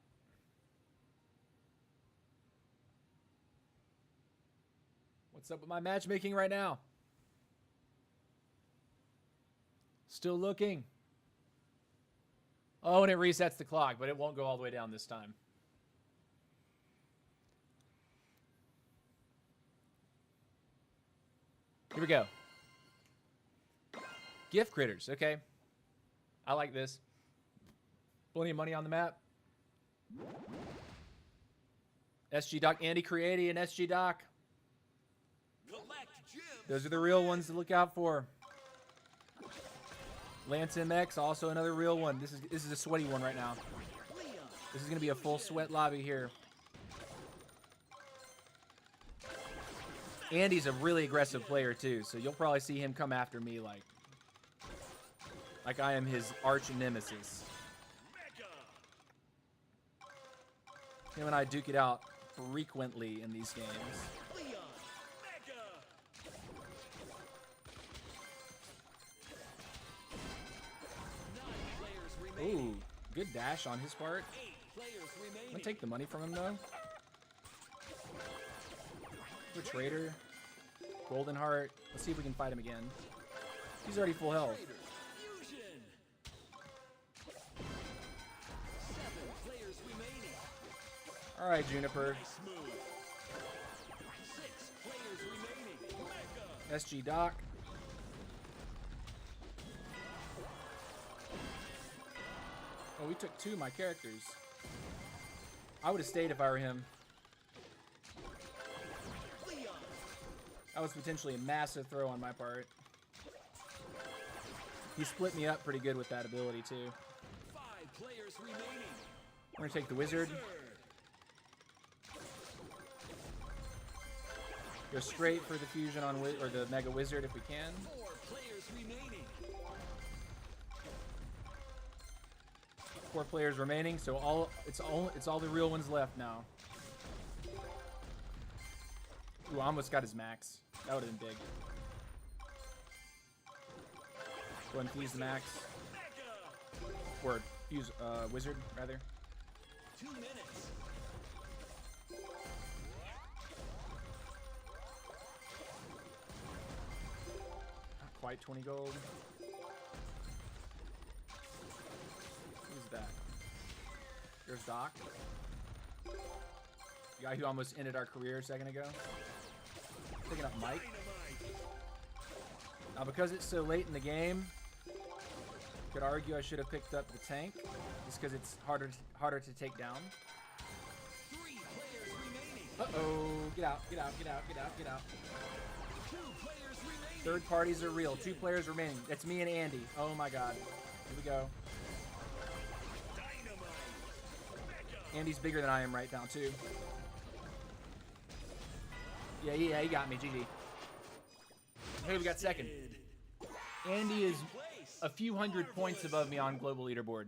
What's up with my matchmaking right now? Still looking. Oh, and it resets the clock, but it won't go all the way down this time. Here we go. Gift critters, okay. I like this. Plenty of money on the map. SG Doc, Andy Creati and SG Doc. Those are the real ones to look out for. Lance MX, also another real one. This is a sweaty one right now. This is gonna be a full sweat lobby here. Andy's a really aggressive player too, so you'll probably see him come after me like I am his arch nemesis. Him and I duke it out frequently in these games. Ooh, good dash on his part. I'm gonna take the money from him though. The Trader, Golden Heart. Let's see if we can fight him again. He's already full health. All right, Juniper. SG Doc. Oh, we took two of my characters. I would have stayed if I were him. That was potentially a massive throw on my part. He split me up pretty good with that ability, too. I'm going to take the Wizard. Go straight for the fusion on or the Mega Wizard if we can. 4 players remaining, so it's all the real ones left now. Ooh, I almost got his max. That would have been big. Go ahead and fuse the max. Or fuse Wizard rather. 2 minutes. Not quite 20 gold. Who's that? There's Doc. The guy who almost ended our career a second ago. Picking up Mike. Now because it's so late in the game, could argue I should have picked up the tank, just because it's harder to take down. 3 players remaining. Uh-oh. Get out, get out, get out, get out, get out. 2 players remaining. Third parties are real. 2 players remaining. That's me and Andy. Oh my god. Here we go. Andy's bigger than I am right now, too. Yeah, he got me. GG. Hey, we got second. Andy is a few hundred points above me on global leaderboard.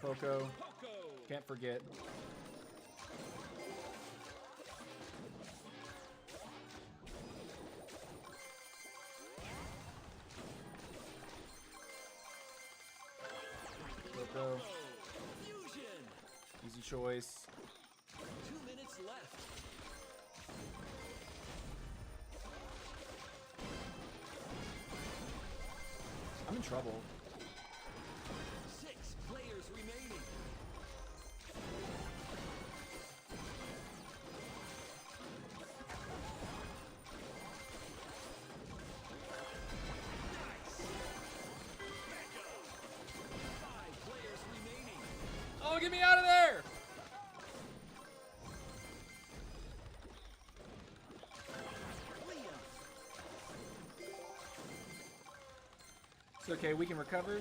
Poco. Poco. Can't forget. Poco. Fusion. Easy choice. 2 minutes left. I'm in trouble. 6 players remaining. Nice. Mega. 5 players remaining. Oh, get me out of there! Leon. It's okay, we can recover.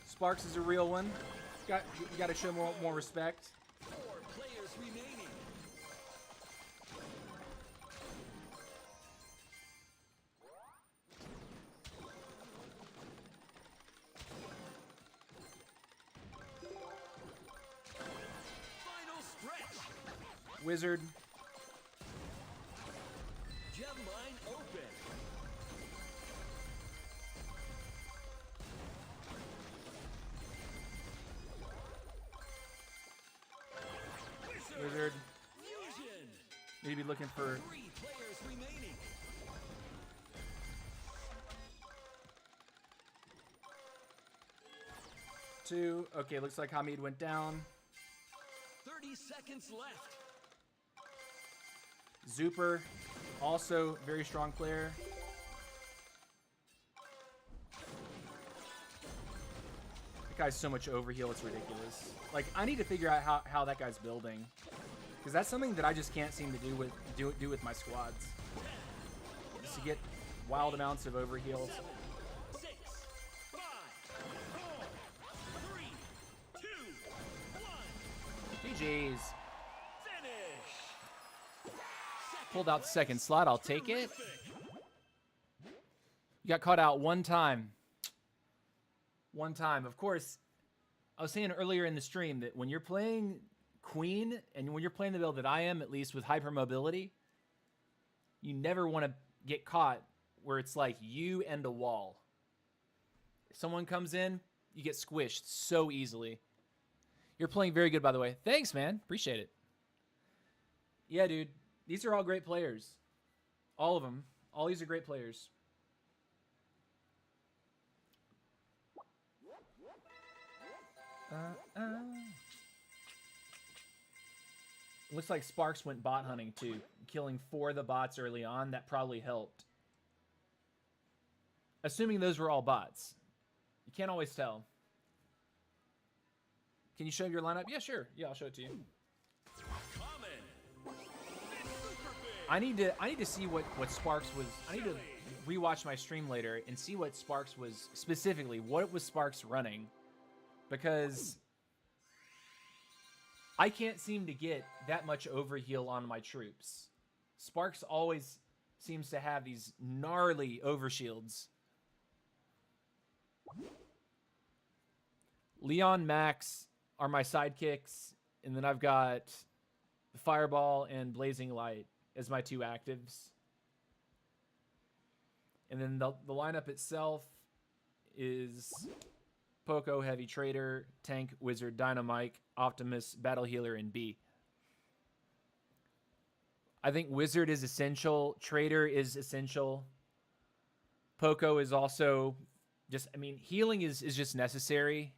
Sparks is a real one. You got to show more respect. 4 players remaining. Final stretch. Wizard. Gem line open. Wizard. Fusion. Maybe looking for 3 players remaining. two. Okay, looks like Hamid went down. 30 seconds left. Zuper, also very strong player. That guy's so much overheal, it's ridiculous. Like, I need to figure out how that guy's building, because that's something that I just can't seem to do with my squads. Just to get wild amounts of overheal. 7, 6, 5, 4, 3, 2, 1. GG's. Finish. Pulled out the second slot, I'll take it. Terrific. You got caught out one time. One time. Of course, I was saying earlier in the stream that when you're playing Queen, and when you're playing the build that I am, at least with hypermobility, you never want to get caught where it's like you and a wall. If someone comes in, you get squished so easily. You're playing very good, by the way. Thanks, man. Appreciate it. Yeah, dude. These are all great players. All of them. All these are great players. Looks like Sparks went bot hunting too, killing 4 of the bots early on. That probably helped. Assuming those were all bots. You can't always tell. Can you show your lineup? Yeah, sure. Yeah, I'll show it to you. Common. Super big. I need to see what Sparks was. I need to rewatch my stream later and see what Sparks was specifically. What was Sparks running? Because I can't seem to get that much overheal on my troops. Sparks always seems to have these gnarly overshields. Leon, Max are my sidekicks, and then I've got the Fireball and Blazing Light as my 2 actives. And then the lineup itself is Poco, Heavy Trader, Tank, Wizard, Dynamite, Optimus, Battle Healer, and B. I think Wizard is essential. Trader is essential. Poco is also just, I mean, healing is just necessary.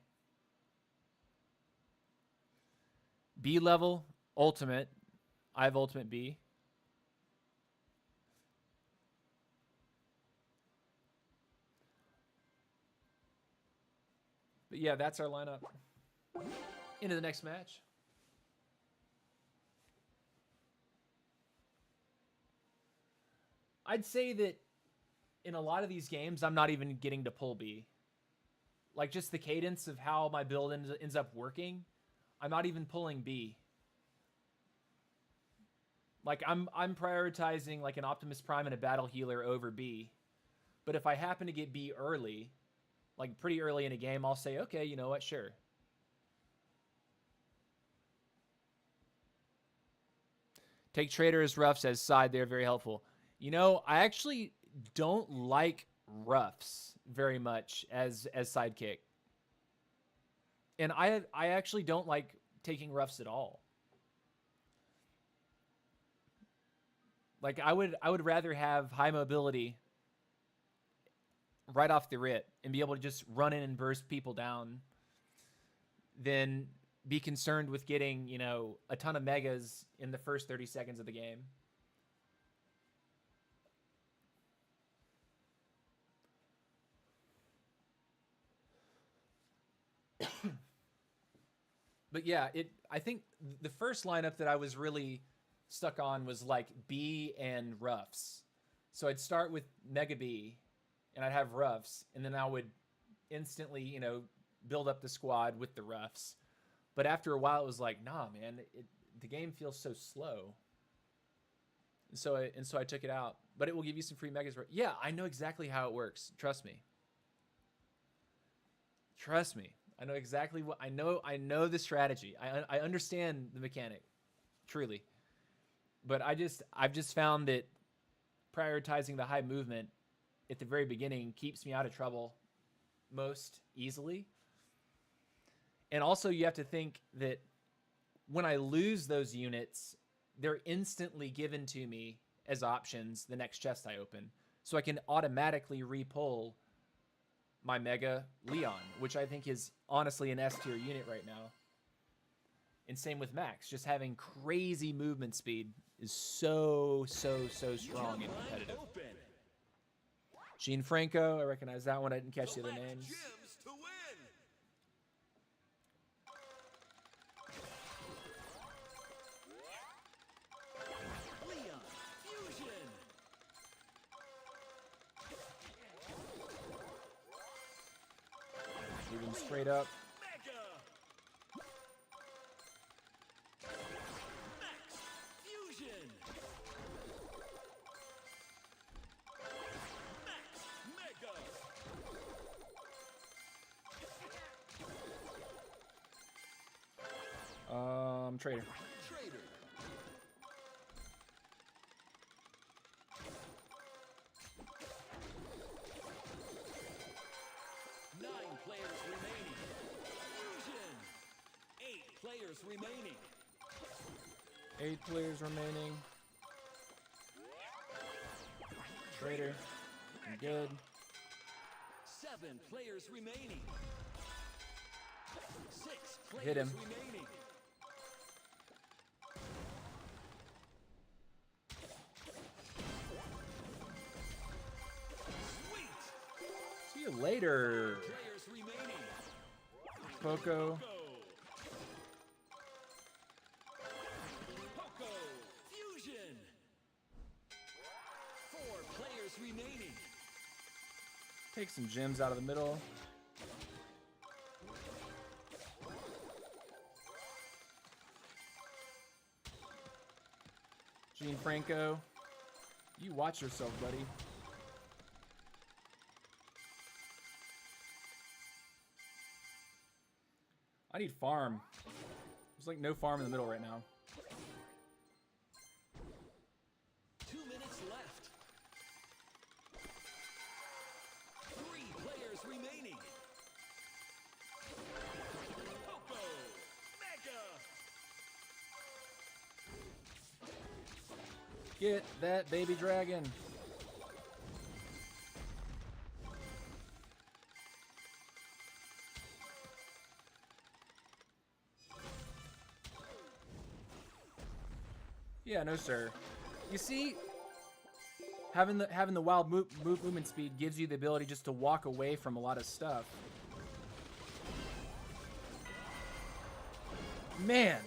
B level, Ultimate. I have Ultimate B. But yeah, that's our lineup. Into the next match. I'd say that in a lot of these games, I'm not even getting to pull B. Like, just the cadence of how my build ends up working, I'm not even pulling B. Like, I'm prioritizing like an Optimus Prime and a Battle Healer over B. But if I happen to get B early, Like pretty early in a game, I'll say, okay, you know what, sure. Take Trader as roughs as side. They're very helpful. You know, I actually don't like roughs very much as sidekick. And I actually don't like taking roughs at all. Like I would rather have high mobility right off the rip and be able to just run in and burst people down than be concerned with getting, you know, a ton of megas in the first 30 seconds of the game. But yeah, I think the first lineup that I was really stuck on was like B and roughs. So I'd start with Mega B and I'd have roughs, and then I would instantly, you know, build up the squad with the roughs. But after a while, it was like, nah, man, the game feels so slow. And so I took it out. But it will give you some free megas. Yeah, I know exactly how it works. Trust me. Trust me. I know exactly what I know. I know the strategy. I understand the mechanic, truly. But I've just found that prioritizing the high movement at the very beginning keeps me out of trouble most easily. And also, you have to think that when I lose those units, they're instantly given to me as options the next chest I open. So I can automatically re-pull my Mega Leon, which I think is honestly an S tier unit right now. And same with Max. Just having crazy movement speed is so strong and competitive. Gene Franco, I recognize that one. I didn't catch the other names. Moving straight up. Trader. Remaining. 8 players remaining. Trader. Good. 7 players remaining. 6 players Hit him. remaining. Sweet. See you later. Players remaining. Poco. Fusion. 4 players remaining. Take some gems out of the middle. Gene Franco, you watch yourself, buddy. I need farm. There's like no farm in the middle right now. 2 minutes left. 3 players remaining. Poco. Mega. Get that baby dragon. Yeah, no sir. You see, having the wild movement speed gives you the ability just to walk away from a lot of stuff. Man.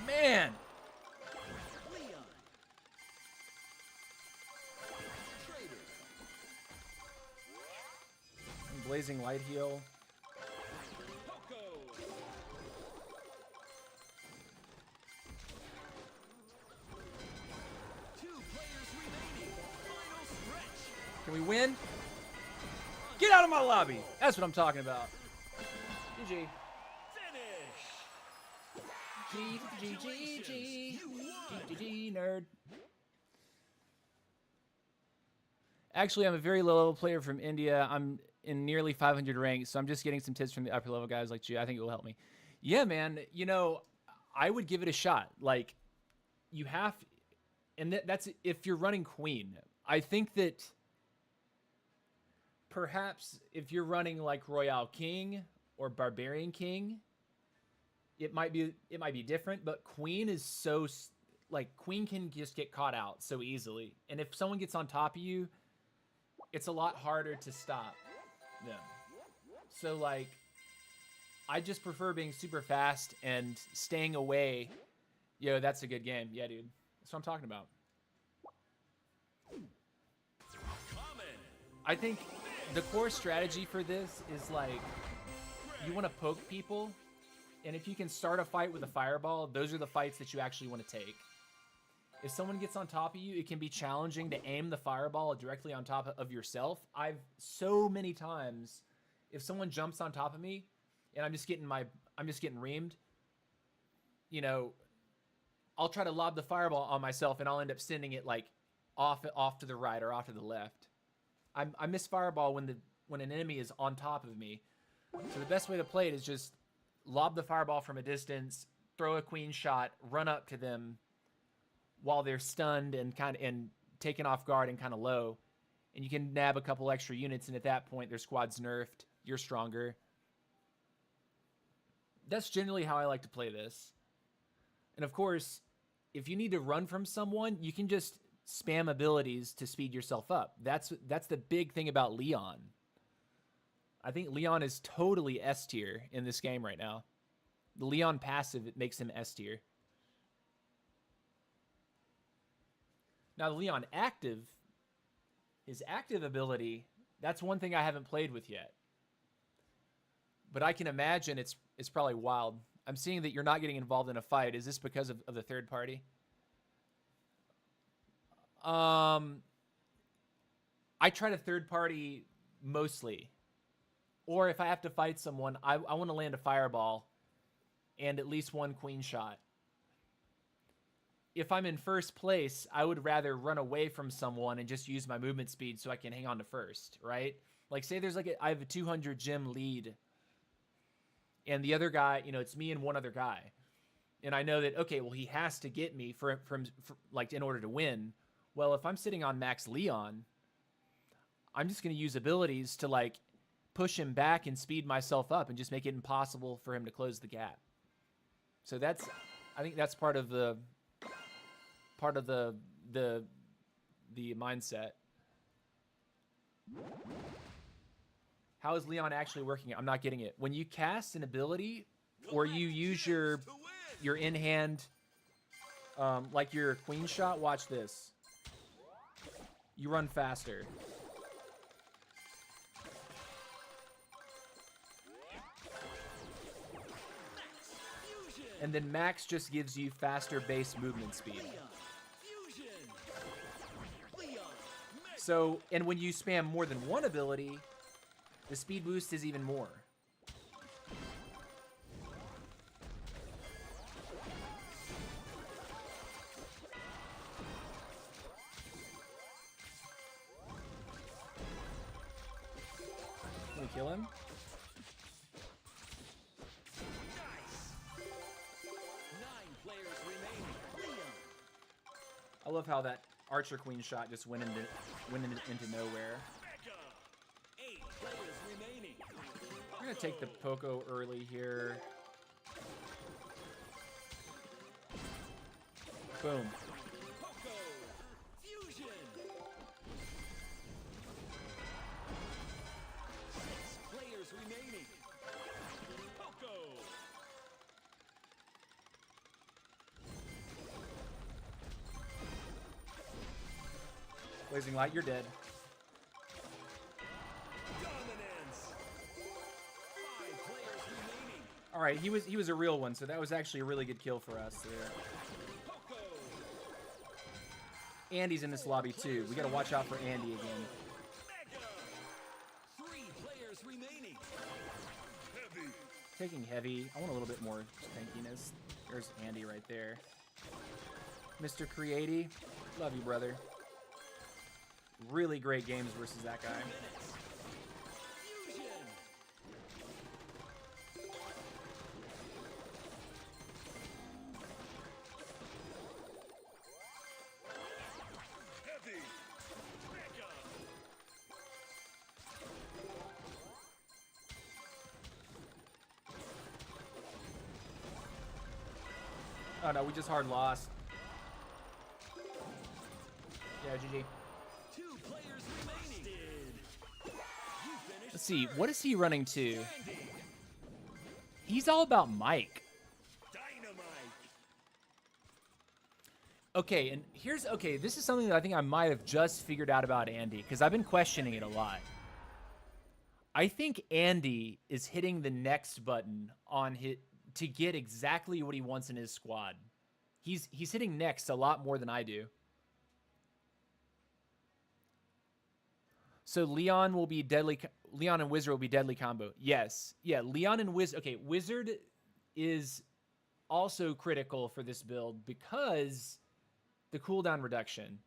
Leon. Trader. Blazing light heal. Poco. 2 players remaining. Final stretch. Can we win? Get out of my lobby. That's what I'm talking about. GG. Finish. GG, nerd. Actually, I'm a very low level player from India. I'm in nearly 500 ranks, so I'm just getting some tips from the upper level guys like you. I think it will help me. Yeah, man. You know, I would give it a shot. Like, you have, and that's if you're running Queen. I think that perhaps if you're running like Royale King or Barbarian King, it might be different. But Queen is so like Queen can just get caught out so easily, and if someone gets on top of you, it's a lot harder to stop them. So like, I just prefer being super fast and staying away. Yo, that's a good game. Yeah, dude. That's what I'm talking about. I think the core strategy for this is like, you want to poke people, and if you can start a fight with a fireball, those are the fights that you actually want to take. If someone gets on top of you, it can be challenging to aim the fireball directly on top of yourself. I've so many times, if someone jumps on top of me, and I'm just getting reamed, you know, I'll try to lob the fireball on myself, and I'll end up sending it like off to the right or off to the left. I miss fireball when an enemy is on top of me. So the best way to play it is just lob the fireball from a distance, throw a queen shot, run up to them while they're stunned and taken off guard and kind of low, and you can nab a couple extra units, and at that point their squad's nerfed, you're stronger. That's generally how I like to play this. And of course, if you need to run from someone, you can just spam abilities to speed yourself up. That's the big thing about Leon. I think Leon is totally S tier in this game right now. The Leon passive, it makes him S tier. Now, the Leon active, his active ability, that's one thing I haven't played with yet. But I can imagine it's probably wild. I'm seeing that you're not getting involved in a fight. Is this because of the third party? I try to third party mostly. Or if I have to fight someone, I want to land a fireball and at least one queen shot. If I'm in first place, I would rather run away from someone and just use my movement speed so I can hang on to first, right? Like, say there's like I have a 200 gem lead, and the other guy, you know, it's me and one other guy, and I know that, okay, well, he has to get me from like in order to win. Well, if I'm sitting on max Leon, I'm just going to use abilities to like push him back and speed myself up and just make it impossible for him to close the gap. So I think that's part of the mindset. How is Leon actually working? I'm not getting it. When you cast an ability or you use your in-hand, like your queen shot, watch this. You run faster. And then max just gives you faster base movement speed. So, and when you spam more than one ability, the speed boost is even more. Can we kill him? I love how that archer queen shot just went into nowhere. I'm gonna take the Poco early here. Boom. Blazing Light, you're dead. All right, he was a real one, so that was actually a really good kill for us there. Andy's in this lobby too. We gotta watch out for Andy again. remaining. Heavy. Taking heavy. I want a little bit more tankiness. There's Andy right there. Mr. Creaty, love you, brother. Really great games versus that guy. Fusion. Heavy. Mega. Oh no, we just hard lost. Yeah, GG. 2 players remaining. You finished Let's see, third. what is he running to? Standing. He's all about Mike. Dynamite. Okay, and okay, this is something that I think I might have just figured out about Andy, because I've been questioning it a lot. I think Andy is hitting the next button on hit to get exactly what he wants in his squad. He's hitting next a lot more than I do. So Leon will be deadly. Leon and Wizard will be deadly combo. Yes. Yeah, Leon and Wizard. Okay, Wizard is also critical for this build because the cooldown reduction.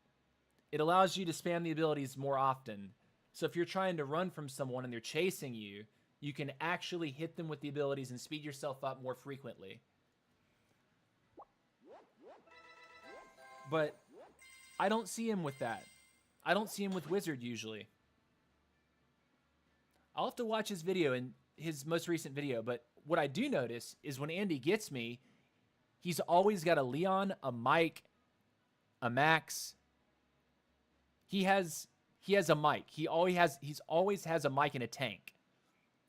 It allows you to spam the abilities more often. So if you're trying to run from someone and they're chasing you, you can actually hit them with the abilities and speed yourself up more frequently. But I don't see him with that. I don't see him with Wizard usually. I'll have to watch his video, and his most recent video, but what I do notice is when Andy gets me, he's always got a Leon, a Mike, a Max. He has a Mike. He's always has a Mike and a tank.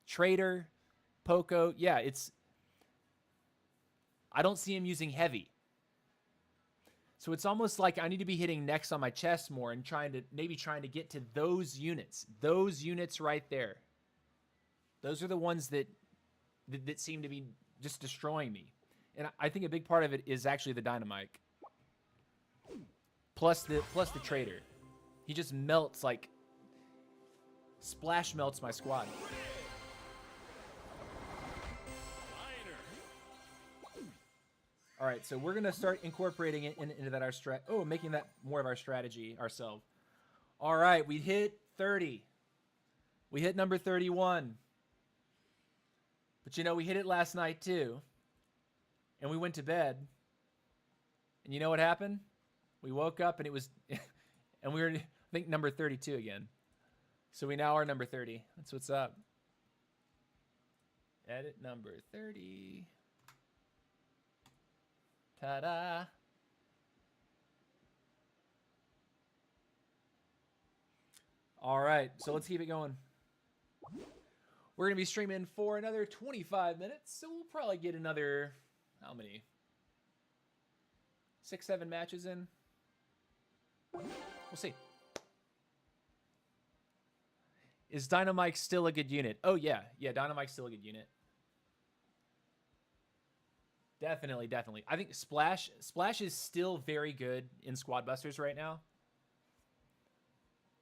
Trader, Poco, yeah, I don't see him using heavy. So it's almost like I need to be hitting next on my chest more and maybe trying to get to those units right there. Those are the ones that seem to be just destroying me. And I think a big part of it is actually the Dynamite. Plus the Trader. He just melts, like, splash melts my squad. All right, so we're gonna start incorporating it into that making that more of our strategy ourselves. All right, we hit 30. We hit number 31. But you know, we hit it last night too. And we went to bed. And you know what happened? We woke up and it was and we were, I think, number 32 again. So we now are number 30. That's what's up. Edit number 30. Ta-da. All right, so let's keep it going. We're going to be streaming for another 25 minutes, so we'll probably get another, how many? 6, 7 matches in? We'll see. Is Dynamite still a good unit? Oh, yeah. Yeah, Dynamite's still a good unit. Definitely, definitely. I think Splash is still very good in Squad Busters right now.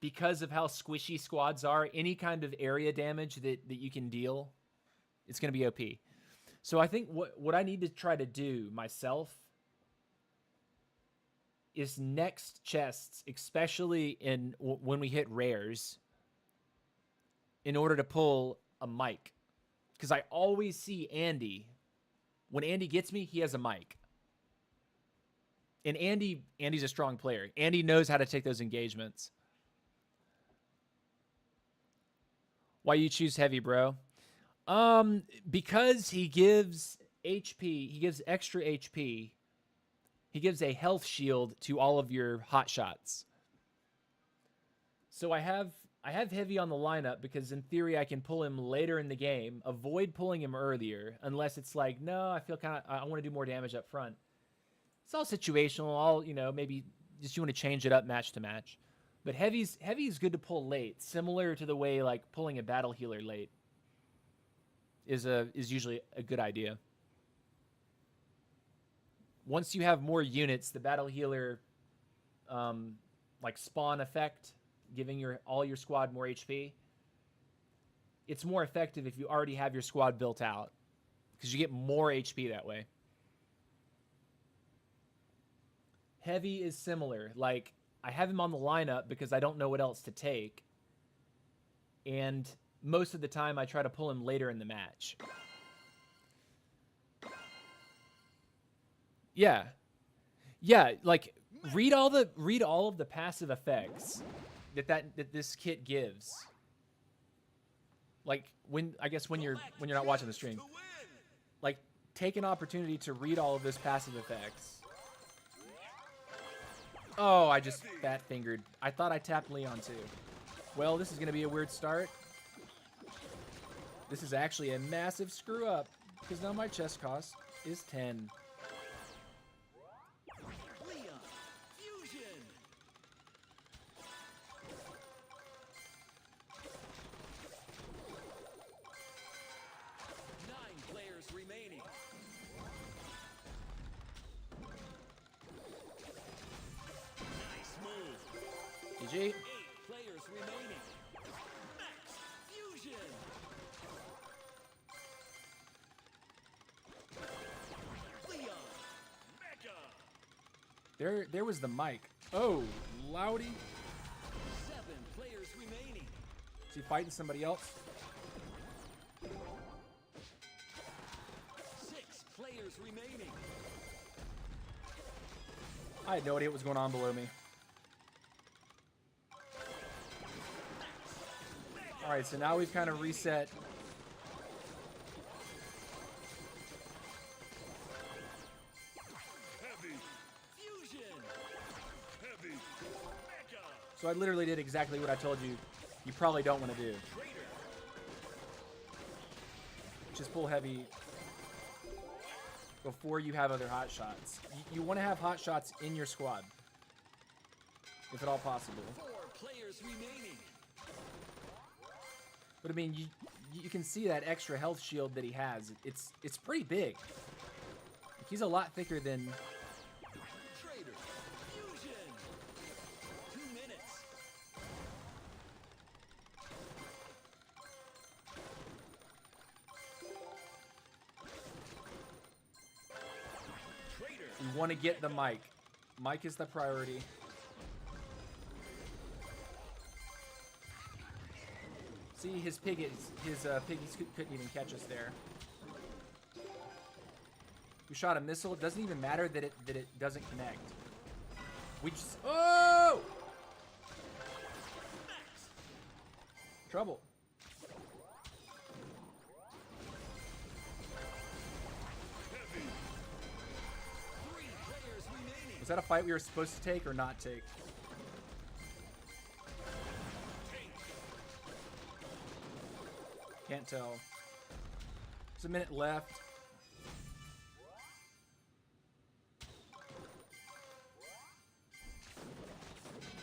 Because of how squishy squads are, any kind of area damage that you can deal, it's going to be OP. So I think what I need to try to do myself is next chests, especially when we hit rares, in order to pull a Mike. Because I always see Andy. When Andy gets me, he has a Mike. And Andy's a strong player. Andy knows how to take those engagements. Why you choose heavy, bro? Because he gives HP. He gives extra HP. He gives a health shield to all of your hot shots. So I have heavy on the lineup because in theory I can pull him later in the game. Avoid pulling him earlier unless it's like, no, I feel I want to do more damage up front. It's all situational. Maybe just you want to change it up match to match. But heavy is good to pull late, similar to the way like pulling a battle healer late is usually a good idea. Once you have more units, the battle healer like spawn effect, giving all your squad more HP, it's more effective if you already have your squad built out, because you get more HP that way. Heavy is similar. Like, I have him on the lineup because I don't know what else to take. And most of the time I try to pull him later in the match. Yeah. Yeah, like read all of the passive effects that this kit gives. Like when you're not watching the stream. Like, take an opportunity to read all of those passive effects. Oh, I just fat fingered. I thought I tapped Leon too. Well, this is going to be a weird start. This is actually a massive screw up because now my chest cost is 10. Leon, fusion. 9 players remaining. Nice move. GG. 8 players remaining. Max fusion. Leon, Mega. There was the mic. Oh, Loudy. 7 players remaining. Is he fighting somebody else? 6 players remaining. I had no idea what was going on below me. All right, so now we've kind of reset. Heavy fusion. Heavy Mega. So I literally did exactly what I told you you probably don't want to do. Trader. Just pull heavy before you have other hot shots. You want to have hot shots in your squad, if at all possible. 4 players remaining. But I mean, you can see that extra health shield that he has. It's pretty big. He's a lot thicker than. Trader. Fusion. 2 minutes. Trader. You want to get the mic. Mic is the priority. See, his piggies couldn't even catch us there. We shot a missile. It doesn't even matter that it doesn't connect. We just oh! Trouble. Heavy. 3 players remaining. Was that a fight we were supposed to take or not take? Tank. Can't tell. There's a minute left.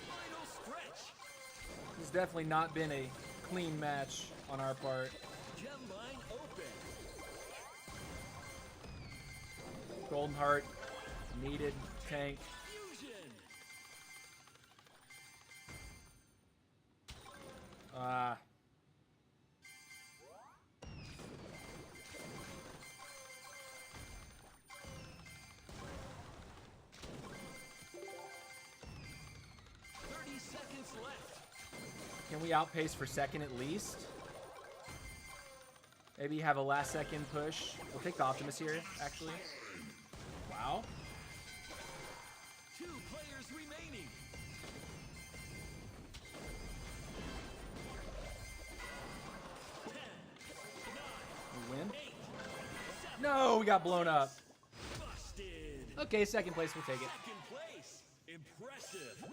Final stretch. This has definitely not been a clean match on our part. Gem line open. Golden Heart needed. Tank. Fusion. Ah. Can we outpace for second at least? Maybe have a last second push. We'll take the Optimus here, actually. Wow. 2 players remaining. 10, 9, We win? 8, 7. No, we got blown up. Busted. Okay, second place, we'll take it. Second place. Impressive.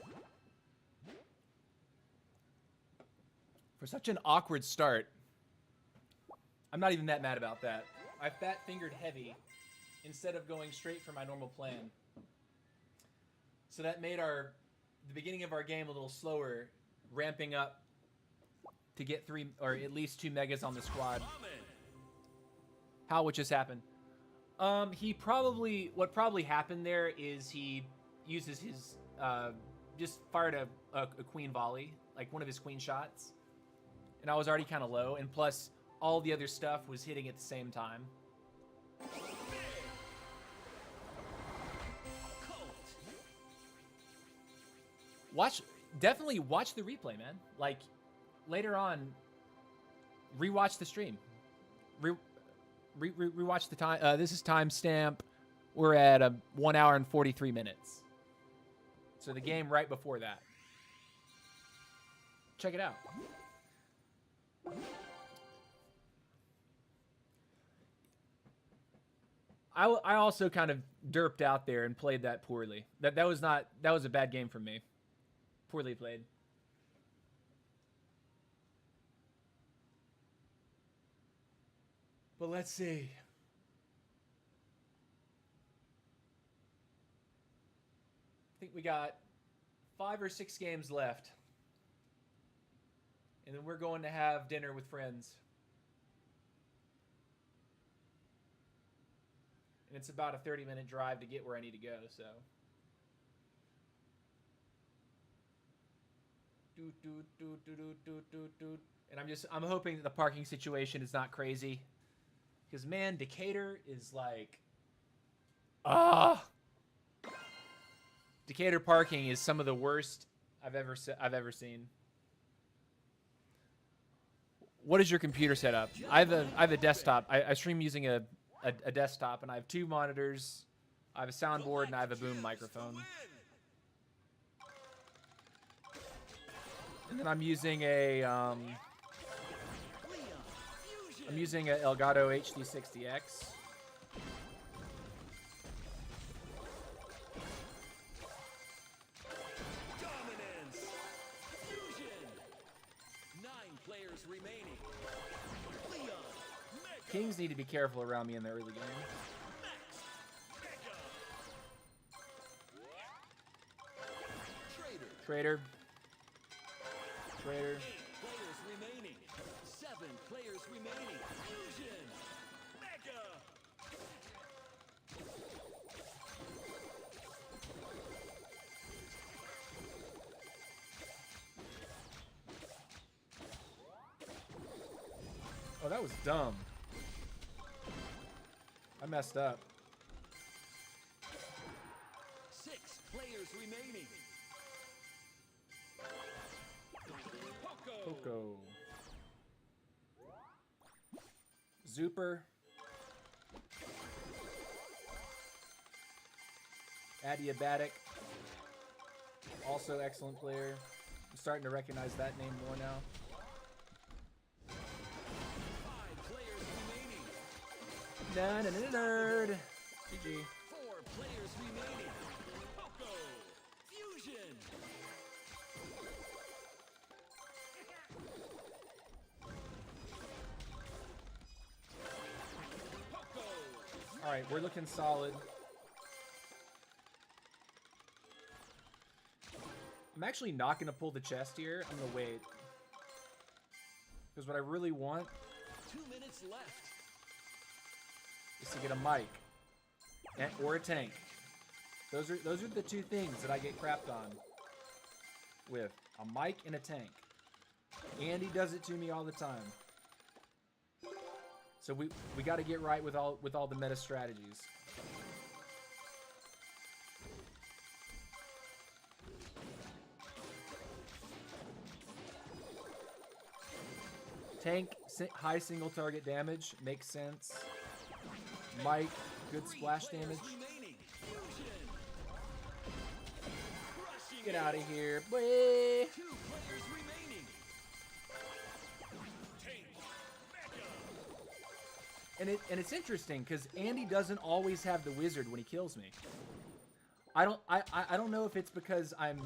For such an awkward start, I'm not even that mad about that. I fat fingered heavy instead of going straight for my normal plan. So that made the beginning of our game a little slower, ramping up to get 3 or at least 2 megas on the squad. How would just happen? What probably happened there is he uses his just fired a queen volley, like one of his queen shots. and I was already kind of low, and plus all the other stuff was hitting at the same time. Definitely watch the replay, man. Like, later on, rewatch the stream. Rewatch the time. This is timestamp. We're at 1 hour and 43 minutes. So the game right before that. Check it out. I also kind of derped out there and played that poorly. That was a bad game for me. Poorly played. But let's see. I think we got 5 or 6 games left. And then we're going to have dinner with friends. And it's about a 30-minute drive to get where I need to go, so. And I'm hoping that the parking situation is not crazy. Because, man, Decatur is like... Decatur parking is some of the worst I've ever seen. What is your computer setup? I have a desktop. I stream using a desktop, and I have 2 monitors. I have a soundboard, and I have a boom microphone. And then I'm using a Elgato HD60X. Dominance. Fusion. 9 players remaining. Leon. Mega. Kings need to be careful around me in the early game. Max. Mega. Trader. Trader. 8 players remaining. 7 players remaining. Fusion. Mega. Oh, that was dumb. I messed up. 6 players remaining. Poco. Zuper. Adiabatic. Also excellent player. I'm starting to recognize that name more now. 5 players remaining. Nerd. GG. 4 players remaining. Poco. Fusion. Poco. All right, we're looking solid. I'm actually not going to pull the chest here. I'm going to wait. Because what I really want 2 minutes left. is to get a mic or a tank. Those are the 2 things that I get crapped on with. A mic and a tank. Andy does it to me all the time. So we got to get right with all the meta strategies. Tank, high single target damage, makes sense. Mike, good splash damage. Remaining. Fusion. Crushing Get it. out of here, boy. 2 players remaining. Tank. Mega. And it's interesting because Andy doesn't always have the wizard when he kills me. I don't know if it's because I'm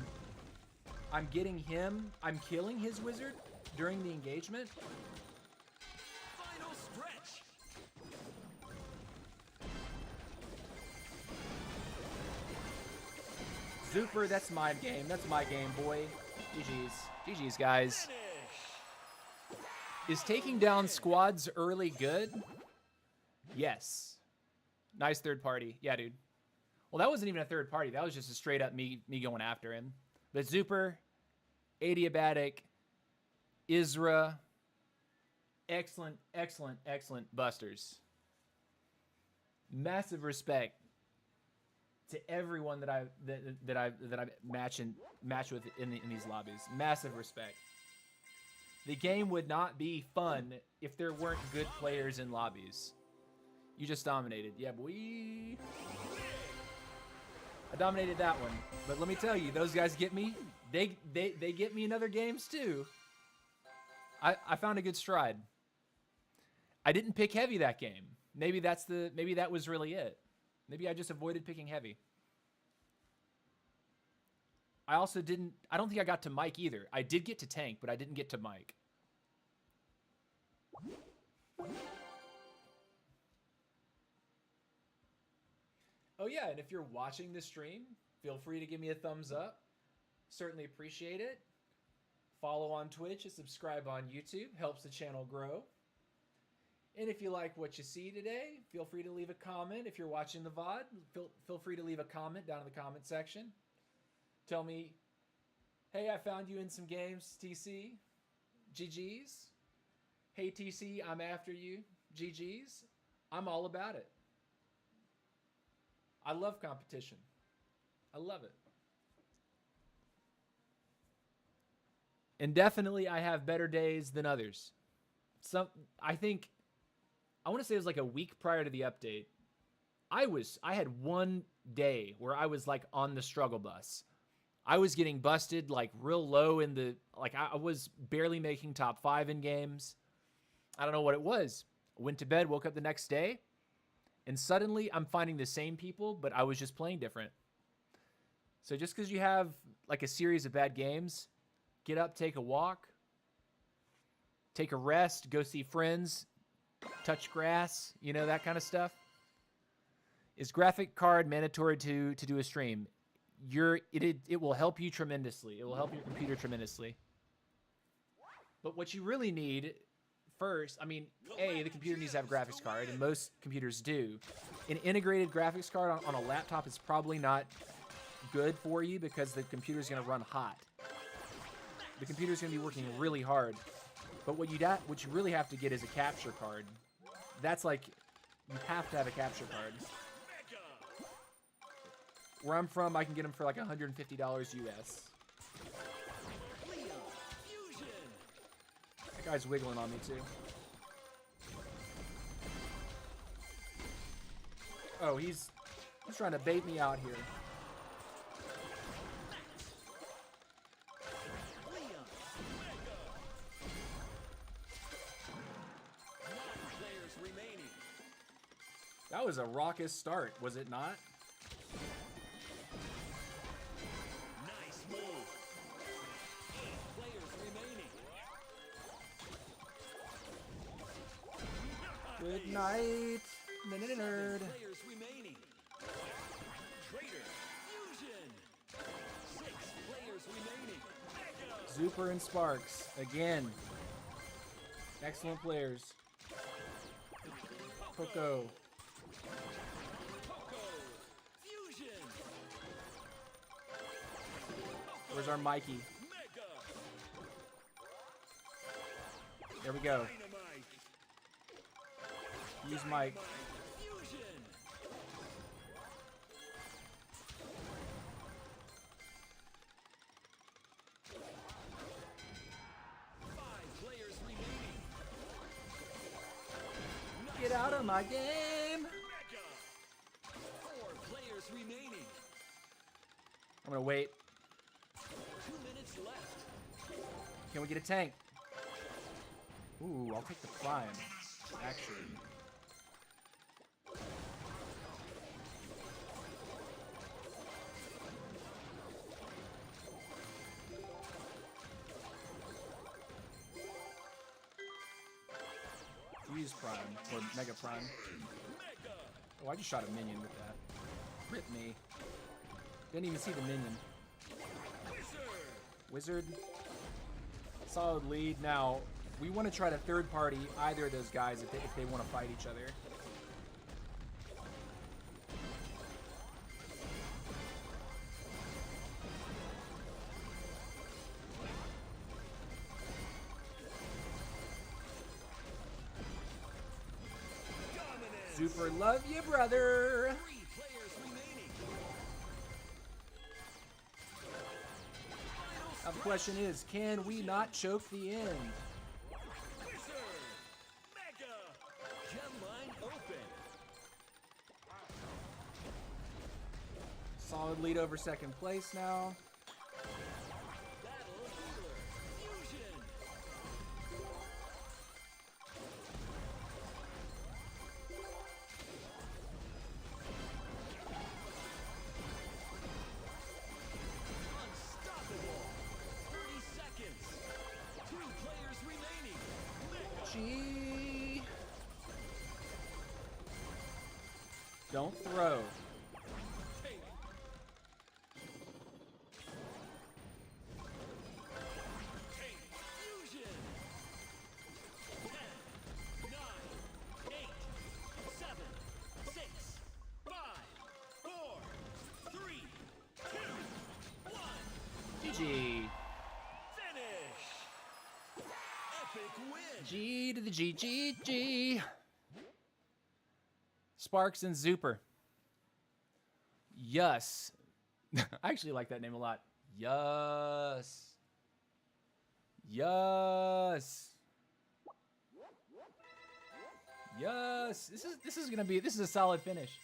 getting him, I'm killing his wizard during the engagement. Final stretch. Zuper, that's my game. That's my game, boy. GG's. GG's, guys. Finish. Is taking down squads early good? Yes. Nice third party. Yeah, dude. Well, that wasn't even a third party. That was just a straight up me going after him. But Zuper, Adiabatic, Isra, Excellent, excellent, excellent busters. Massive respect to everyone that I match with in these lobbies. Massive respect. The game would not be fun if there weren't good players in lobbies. You just dominated. Yeah, boy. I dominated that one. But let me tell you, those guys get me. They get me in other games too. I found a good stride. I didn't pick heavy that game. Maybe that was really it. Maybe I just avoided picking heavy. I don't think I got to Mike either. I did get to tank, but I didn't get to Mike. Oh yeah, and if you're watching the stream, feel free to give me a thumbs up. Certainly appreciate it. Follow on Twitch and subscribe on YouTube. Helps the channel grow. And if you like what you see today, feel free to leave a comment. If you're watching the VOD, feel free to leave a comment down in the comment section. Tell me, hey, I found you in some games, TC. GG's. Hey, TC, I'm after you. GG's. I'm all about it. I love competition. I love it. And definitely I have better days than others. I want to say it was like a week prior to the update. I had one day where I was like on the struggle bus. I was getting busted like real low in the, like I was barely making top 5 in games. I don't know what it was. I went to bed, woke up the next day, and suddenly I'm finding the same people, but I was just playing different. So just because you have like a series of bad games, get up, take a walk, take a rest, go see friends, touch grass, you know, that kind of stuff. Is graphic card mandatory to do a stream? It will help you tremendously. It will help your computer tremendously. But what you really need first, I mean, the computer needs to have a graphics card, and most computers do. An integrated graphics card on a laptop is probably not good for you because the computer's going to run hot. The computer's going to be working really hard. But what you really have to get is a capture card. That's like, you have to have a capture card. Where I'm from, I can get them for like $150 US. That guy's wiggling on me too. Oh, he's trying to bait me out here. That was a raucous start, was it not? Nice move. 8 players remaining. Good night, nerd. 7 players remaining. Traitor. Fusion. 6 players remaining. Zuper and Sparks again. Excellent players. Poco. Where's our Mikey? There we go. Use Mike. 5 players remaining. Get out of my game! 4 players remaining. I'm gonna wait. 2 minutes left. Can we get a tank? Ooh, I'll take the prime, actually. Use prime, or mega prime. Oh, I just shot a minion with that. Rip me. Didn't even see the minion. Wizard. Solid lead. Now, we want to try to third party either of those guys if they want to fight each other. Super love you, brother. 3 players remaining. Now the question is, can we not choke the end? Wizard. Mega. Gem line open. Solid lead over second place now. Battle healer. Fusion. Unstoppable. 30 seconds. 2 players remaining. Mega. G. Don't throw. Take. Take. Fusion. 10, 9, 8, 7, 6, 5, 4, 3, 2, 1. GG. Finish. Epic win. G to the G, G, G. Sparks and Zuper. Yes. I actually like that name a lot. Yes. Yes. Yes. This is a solid finish.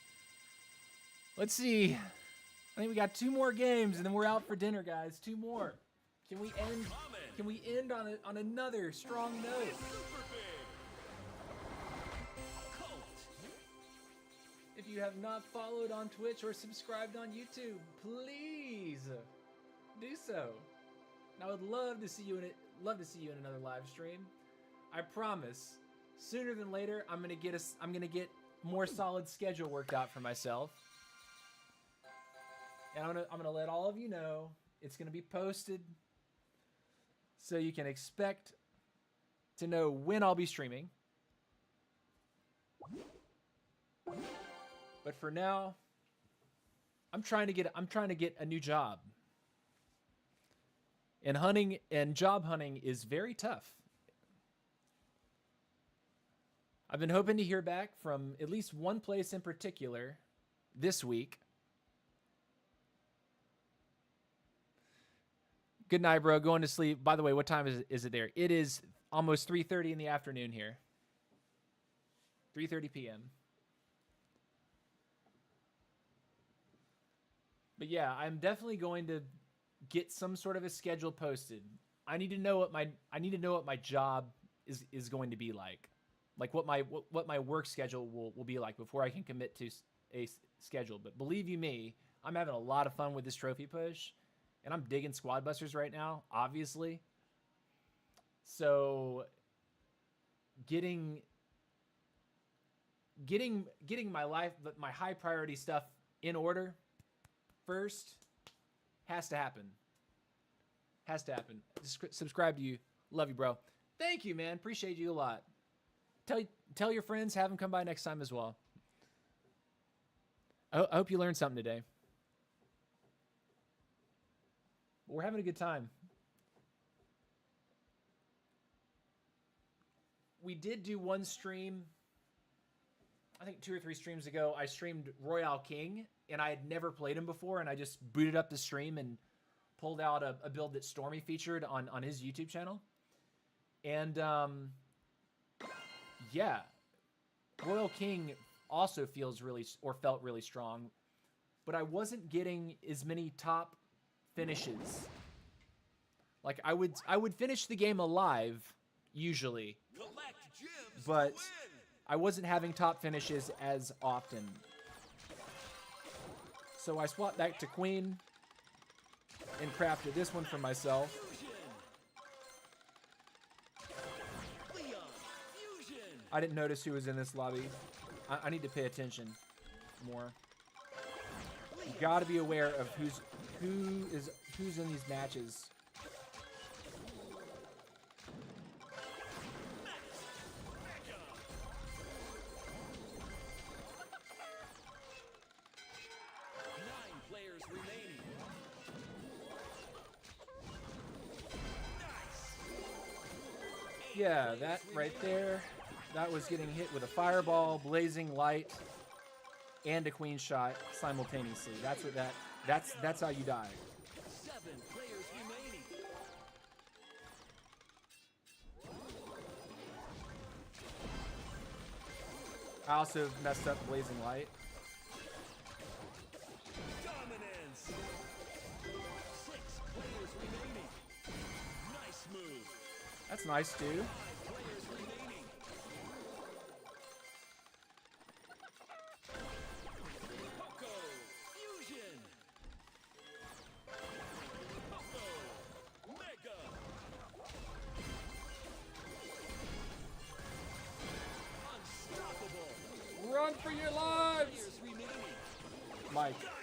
Let's see. I think we got 2 more games and then we're out for dinner, guys. 2 more. Can we end on another strong note? Super big. Colt. If you have not followed on Twitch or subscribed on YouTube, please do so. And I would love to see you in another live stream. I promise, sooner than later, I'm gonna get more solid schedule worked out for myself. And I'm gonna let all of you know. It's gonna be posted, so you can expect to know when I'll be streaming. But for now, I'm trying to get a new job. And job hunting is very tough. I've been hoping to hear back from at least one place in particular this week. Good night, bro. Going to sleep. By the way, what time is it there? It is almost 3:30 in the afternoon here. 3:30 p.m. But yeah, I'm definitely going to get some sort of a schedule posted. I need to know what my job is going to be like what my work schedule will be like before I can commit to a schedule. But believe you me, I'm having a lot of fun with this trophy push, and I'm digging Squad Busters right now, obviously. So getting my high priority stuff in order first has to happen. Subscribe to you. Love you, bro. Thank you, man. Appreciate you a lot. Tell your friends. Have them come by next time as well. I hope you learned something today. We're having a good time. We did do one stream, I think 2 or 3 streams ago. I streamed Royale King, and I had never played him before, and I just booted up the stream and pulled out a build that Stormy featured on his YouTube channel. And yeah, Royal King also felt really strong, but I wasn't getting as many top finishes. Like I would finish the game alive usually, Collect gems but to win. I wasn't having top finishes as often. So I swapped back to Queen and crafted this one for myself. Fusion. Leon. Fusion. I didn't notice who was in this lobby. I need to pay attention more. You gotta be aware of who's in these matches. Mega. 9 players remaining. Nice. 8 Yeah, players that right remaining. there. That was getting hit with a fireball, blazing light, and a queen shot simultaneously. That's what that's how you die. 7 players remaining. I also messed up blazing light. Dominance. 6 players remaining. Nice move. That's nice, dude. 5 players remaining. Poco. Fusion. Poco. Mega. Unstoppable. Run for your lives! Players remaining. Mike. Dynamite.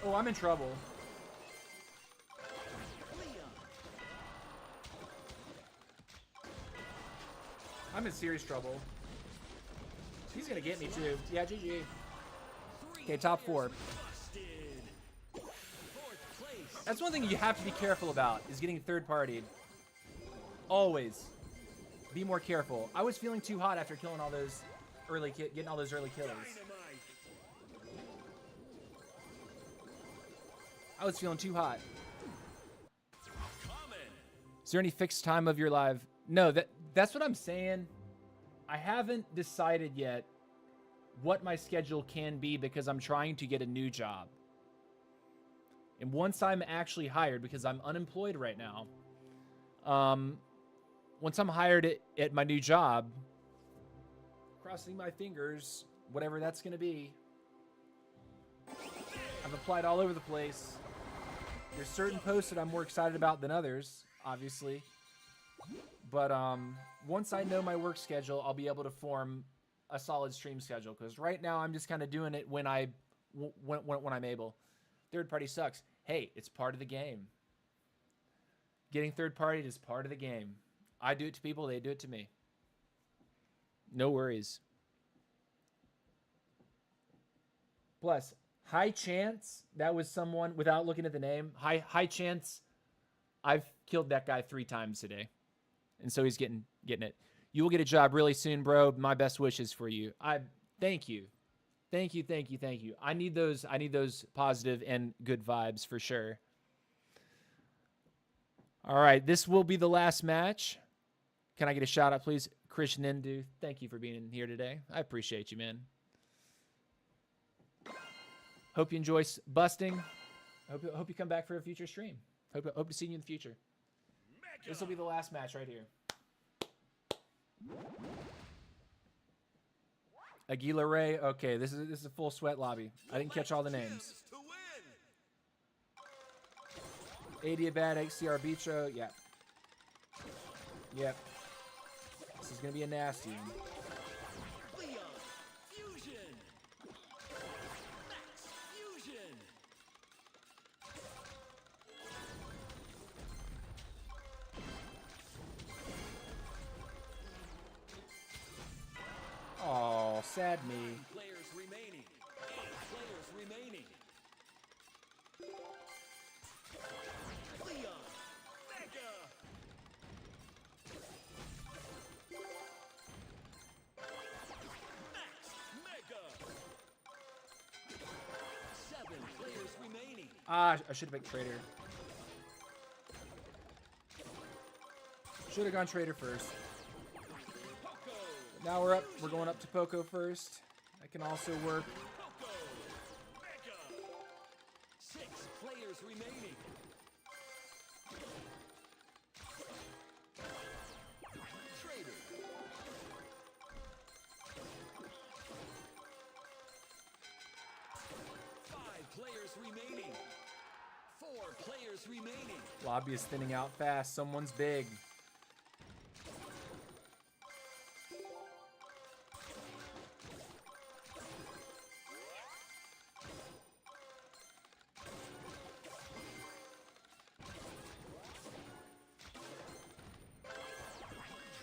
Oh, I'm in trouble. Leon. I'm in serious trouble. He's gonna get me too. Yeah, GG. Okay, top 4. Busted. 4th place. That's one thing you have to be careful about, is getting third-partied. Always. Be more careful. I was feeling too hot after killing all those getting all those early kills. Dynamite. I was feeling too hot. Common. Is there any fixed time of your live? No, that's what I'm saying. I haven't decided yet what my schedule can be because I'm trying to get a new job. And once I'm actually hired, because I'm unemployed right now, once I'm hired at my new job, crossing my fingers, whatever that's going to be. I've applied all over the place. There's certain posts that I'm more excited about than others, obviously. But once I know my work schedule, I'll be able to form a solid stream schedule. Because right now I'm just kind of doing it when I'm able. Third party sucks. Hey, it's part of the game. Getting third party is part of the game. I do it to people, they do it to me. No worries. Plus, high chance that was someone, without looking at the name, high chance I've killed that guy 3 times today. And so he's getting it. You will get a job really soon, bro. My best wishes for you. Thank you. Thank you. I need those positive and good vibes for sure. All right, this will be the last match. Can I get a shout out, please? Christian Indu, thank you for being here today. I appreciate you, man. Hope you enjoy busting. Hope you come back for a future stream. Hope to see you in the future. This will be the last match right here. Aguila Ray. Okay, this is a full sweat lobby. I didn't catch all the names. Adiabatic, CR Bicho. Yeah. Yep. This is gonna be a nasty one. Leon. Fusion. Max. Fusion. Oh, sad me. Players remaining. 8 players remaining. Leon. Mega. Max. Mega. 7 players remaining. Ah, I should have picked Trader. Should have gone Trader first. Poco. Now we're up. We're going up to Poco first. That can also work. Poco. Mega. 6 players remaining. Trader. 5 players remaining. 4 players remaining. Lobby is thinning out fast. Someone's big.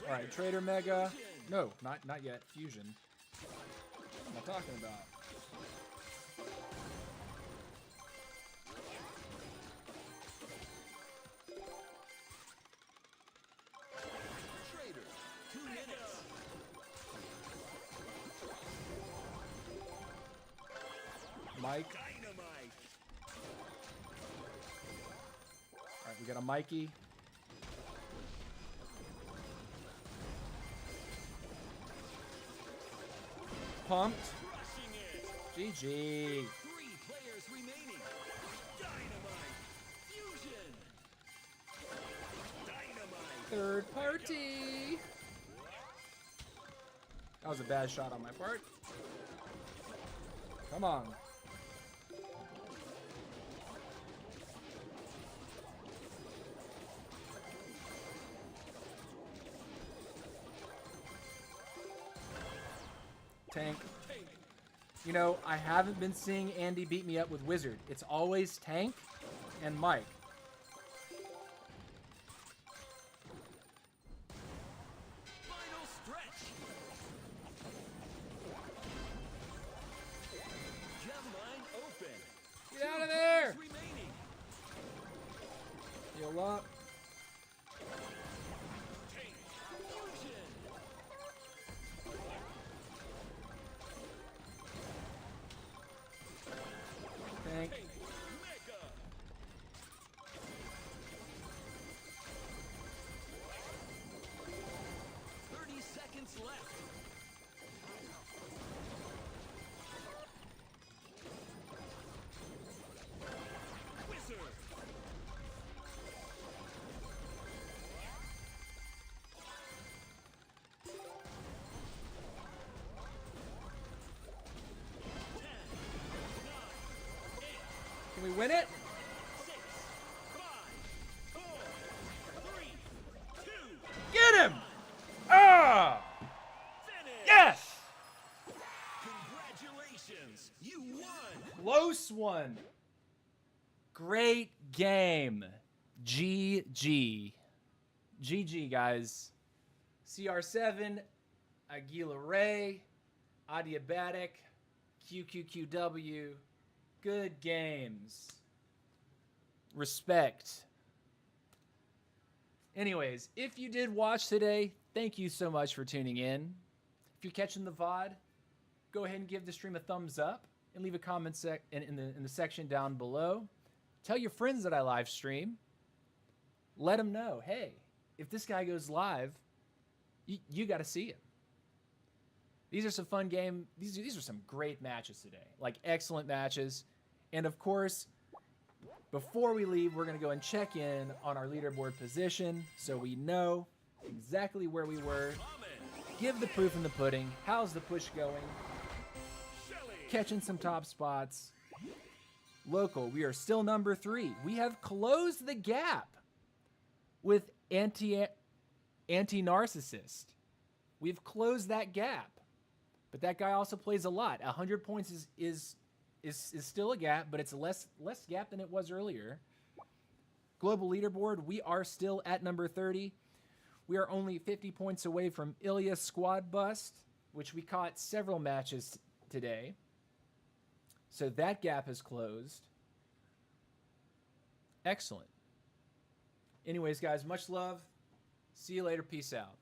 All right, Trader Mega. No, not yet. Fusion. What am I talking about? Mike. Dynamite. All right, we got a Mikey. Pumped. Crushing it. GG. 3 players remaining. Dynamite. Fusion. Dynamite. Third party. That was a bad shot on my part. Come on. Tank. You know, I haven't been seeing Andy beat me up with Wizard. It's always Tank and Mike. Final stretch. Gem line open. Get out of 2 there! players remaining. Heal up. Tank. Fusion. Tank. Tank. Mega. Seconds left. Wizard. Can we win it? 6, 5, 4, 3, 2, Get him! Ah! finish. Yes! Congratulations, you won. Close one. Great game. GG. GG, guys. CR7, Aguila Ray, Adiabatic, QQQW. Good games. Respect. Anyways, if you did watch today, thank you so much for tuning in. If you're catching the VOD, go ahead and give the stream a thumbs up and leave a comment in the section down below. Tell your friends that I live stream. Let them know, hey, if this guy goes live, you got to see him. These are some fun game. These are some great matches today. Like excellent matches. And of course, before we leave, we're going to go and check in on our leaderboard position so we know exactly where we were. Give the proof in the pudding. How's the push going? Catching some top spots. Local, we are still number 3. We have closed the gap with anti-narcissist. We've closed that gap. But that guy also plays a lot. 100 points is still a gap, but it's less gap than it was earlier. Global leaderboard, we are still at number 30. We are only 50 points away from Ilya's squad bust, which we caught several matches today. So that gap is closed. Excellent. Anyways, guys, much love. See you later. Peace out.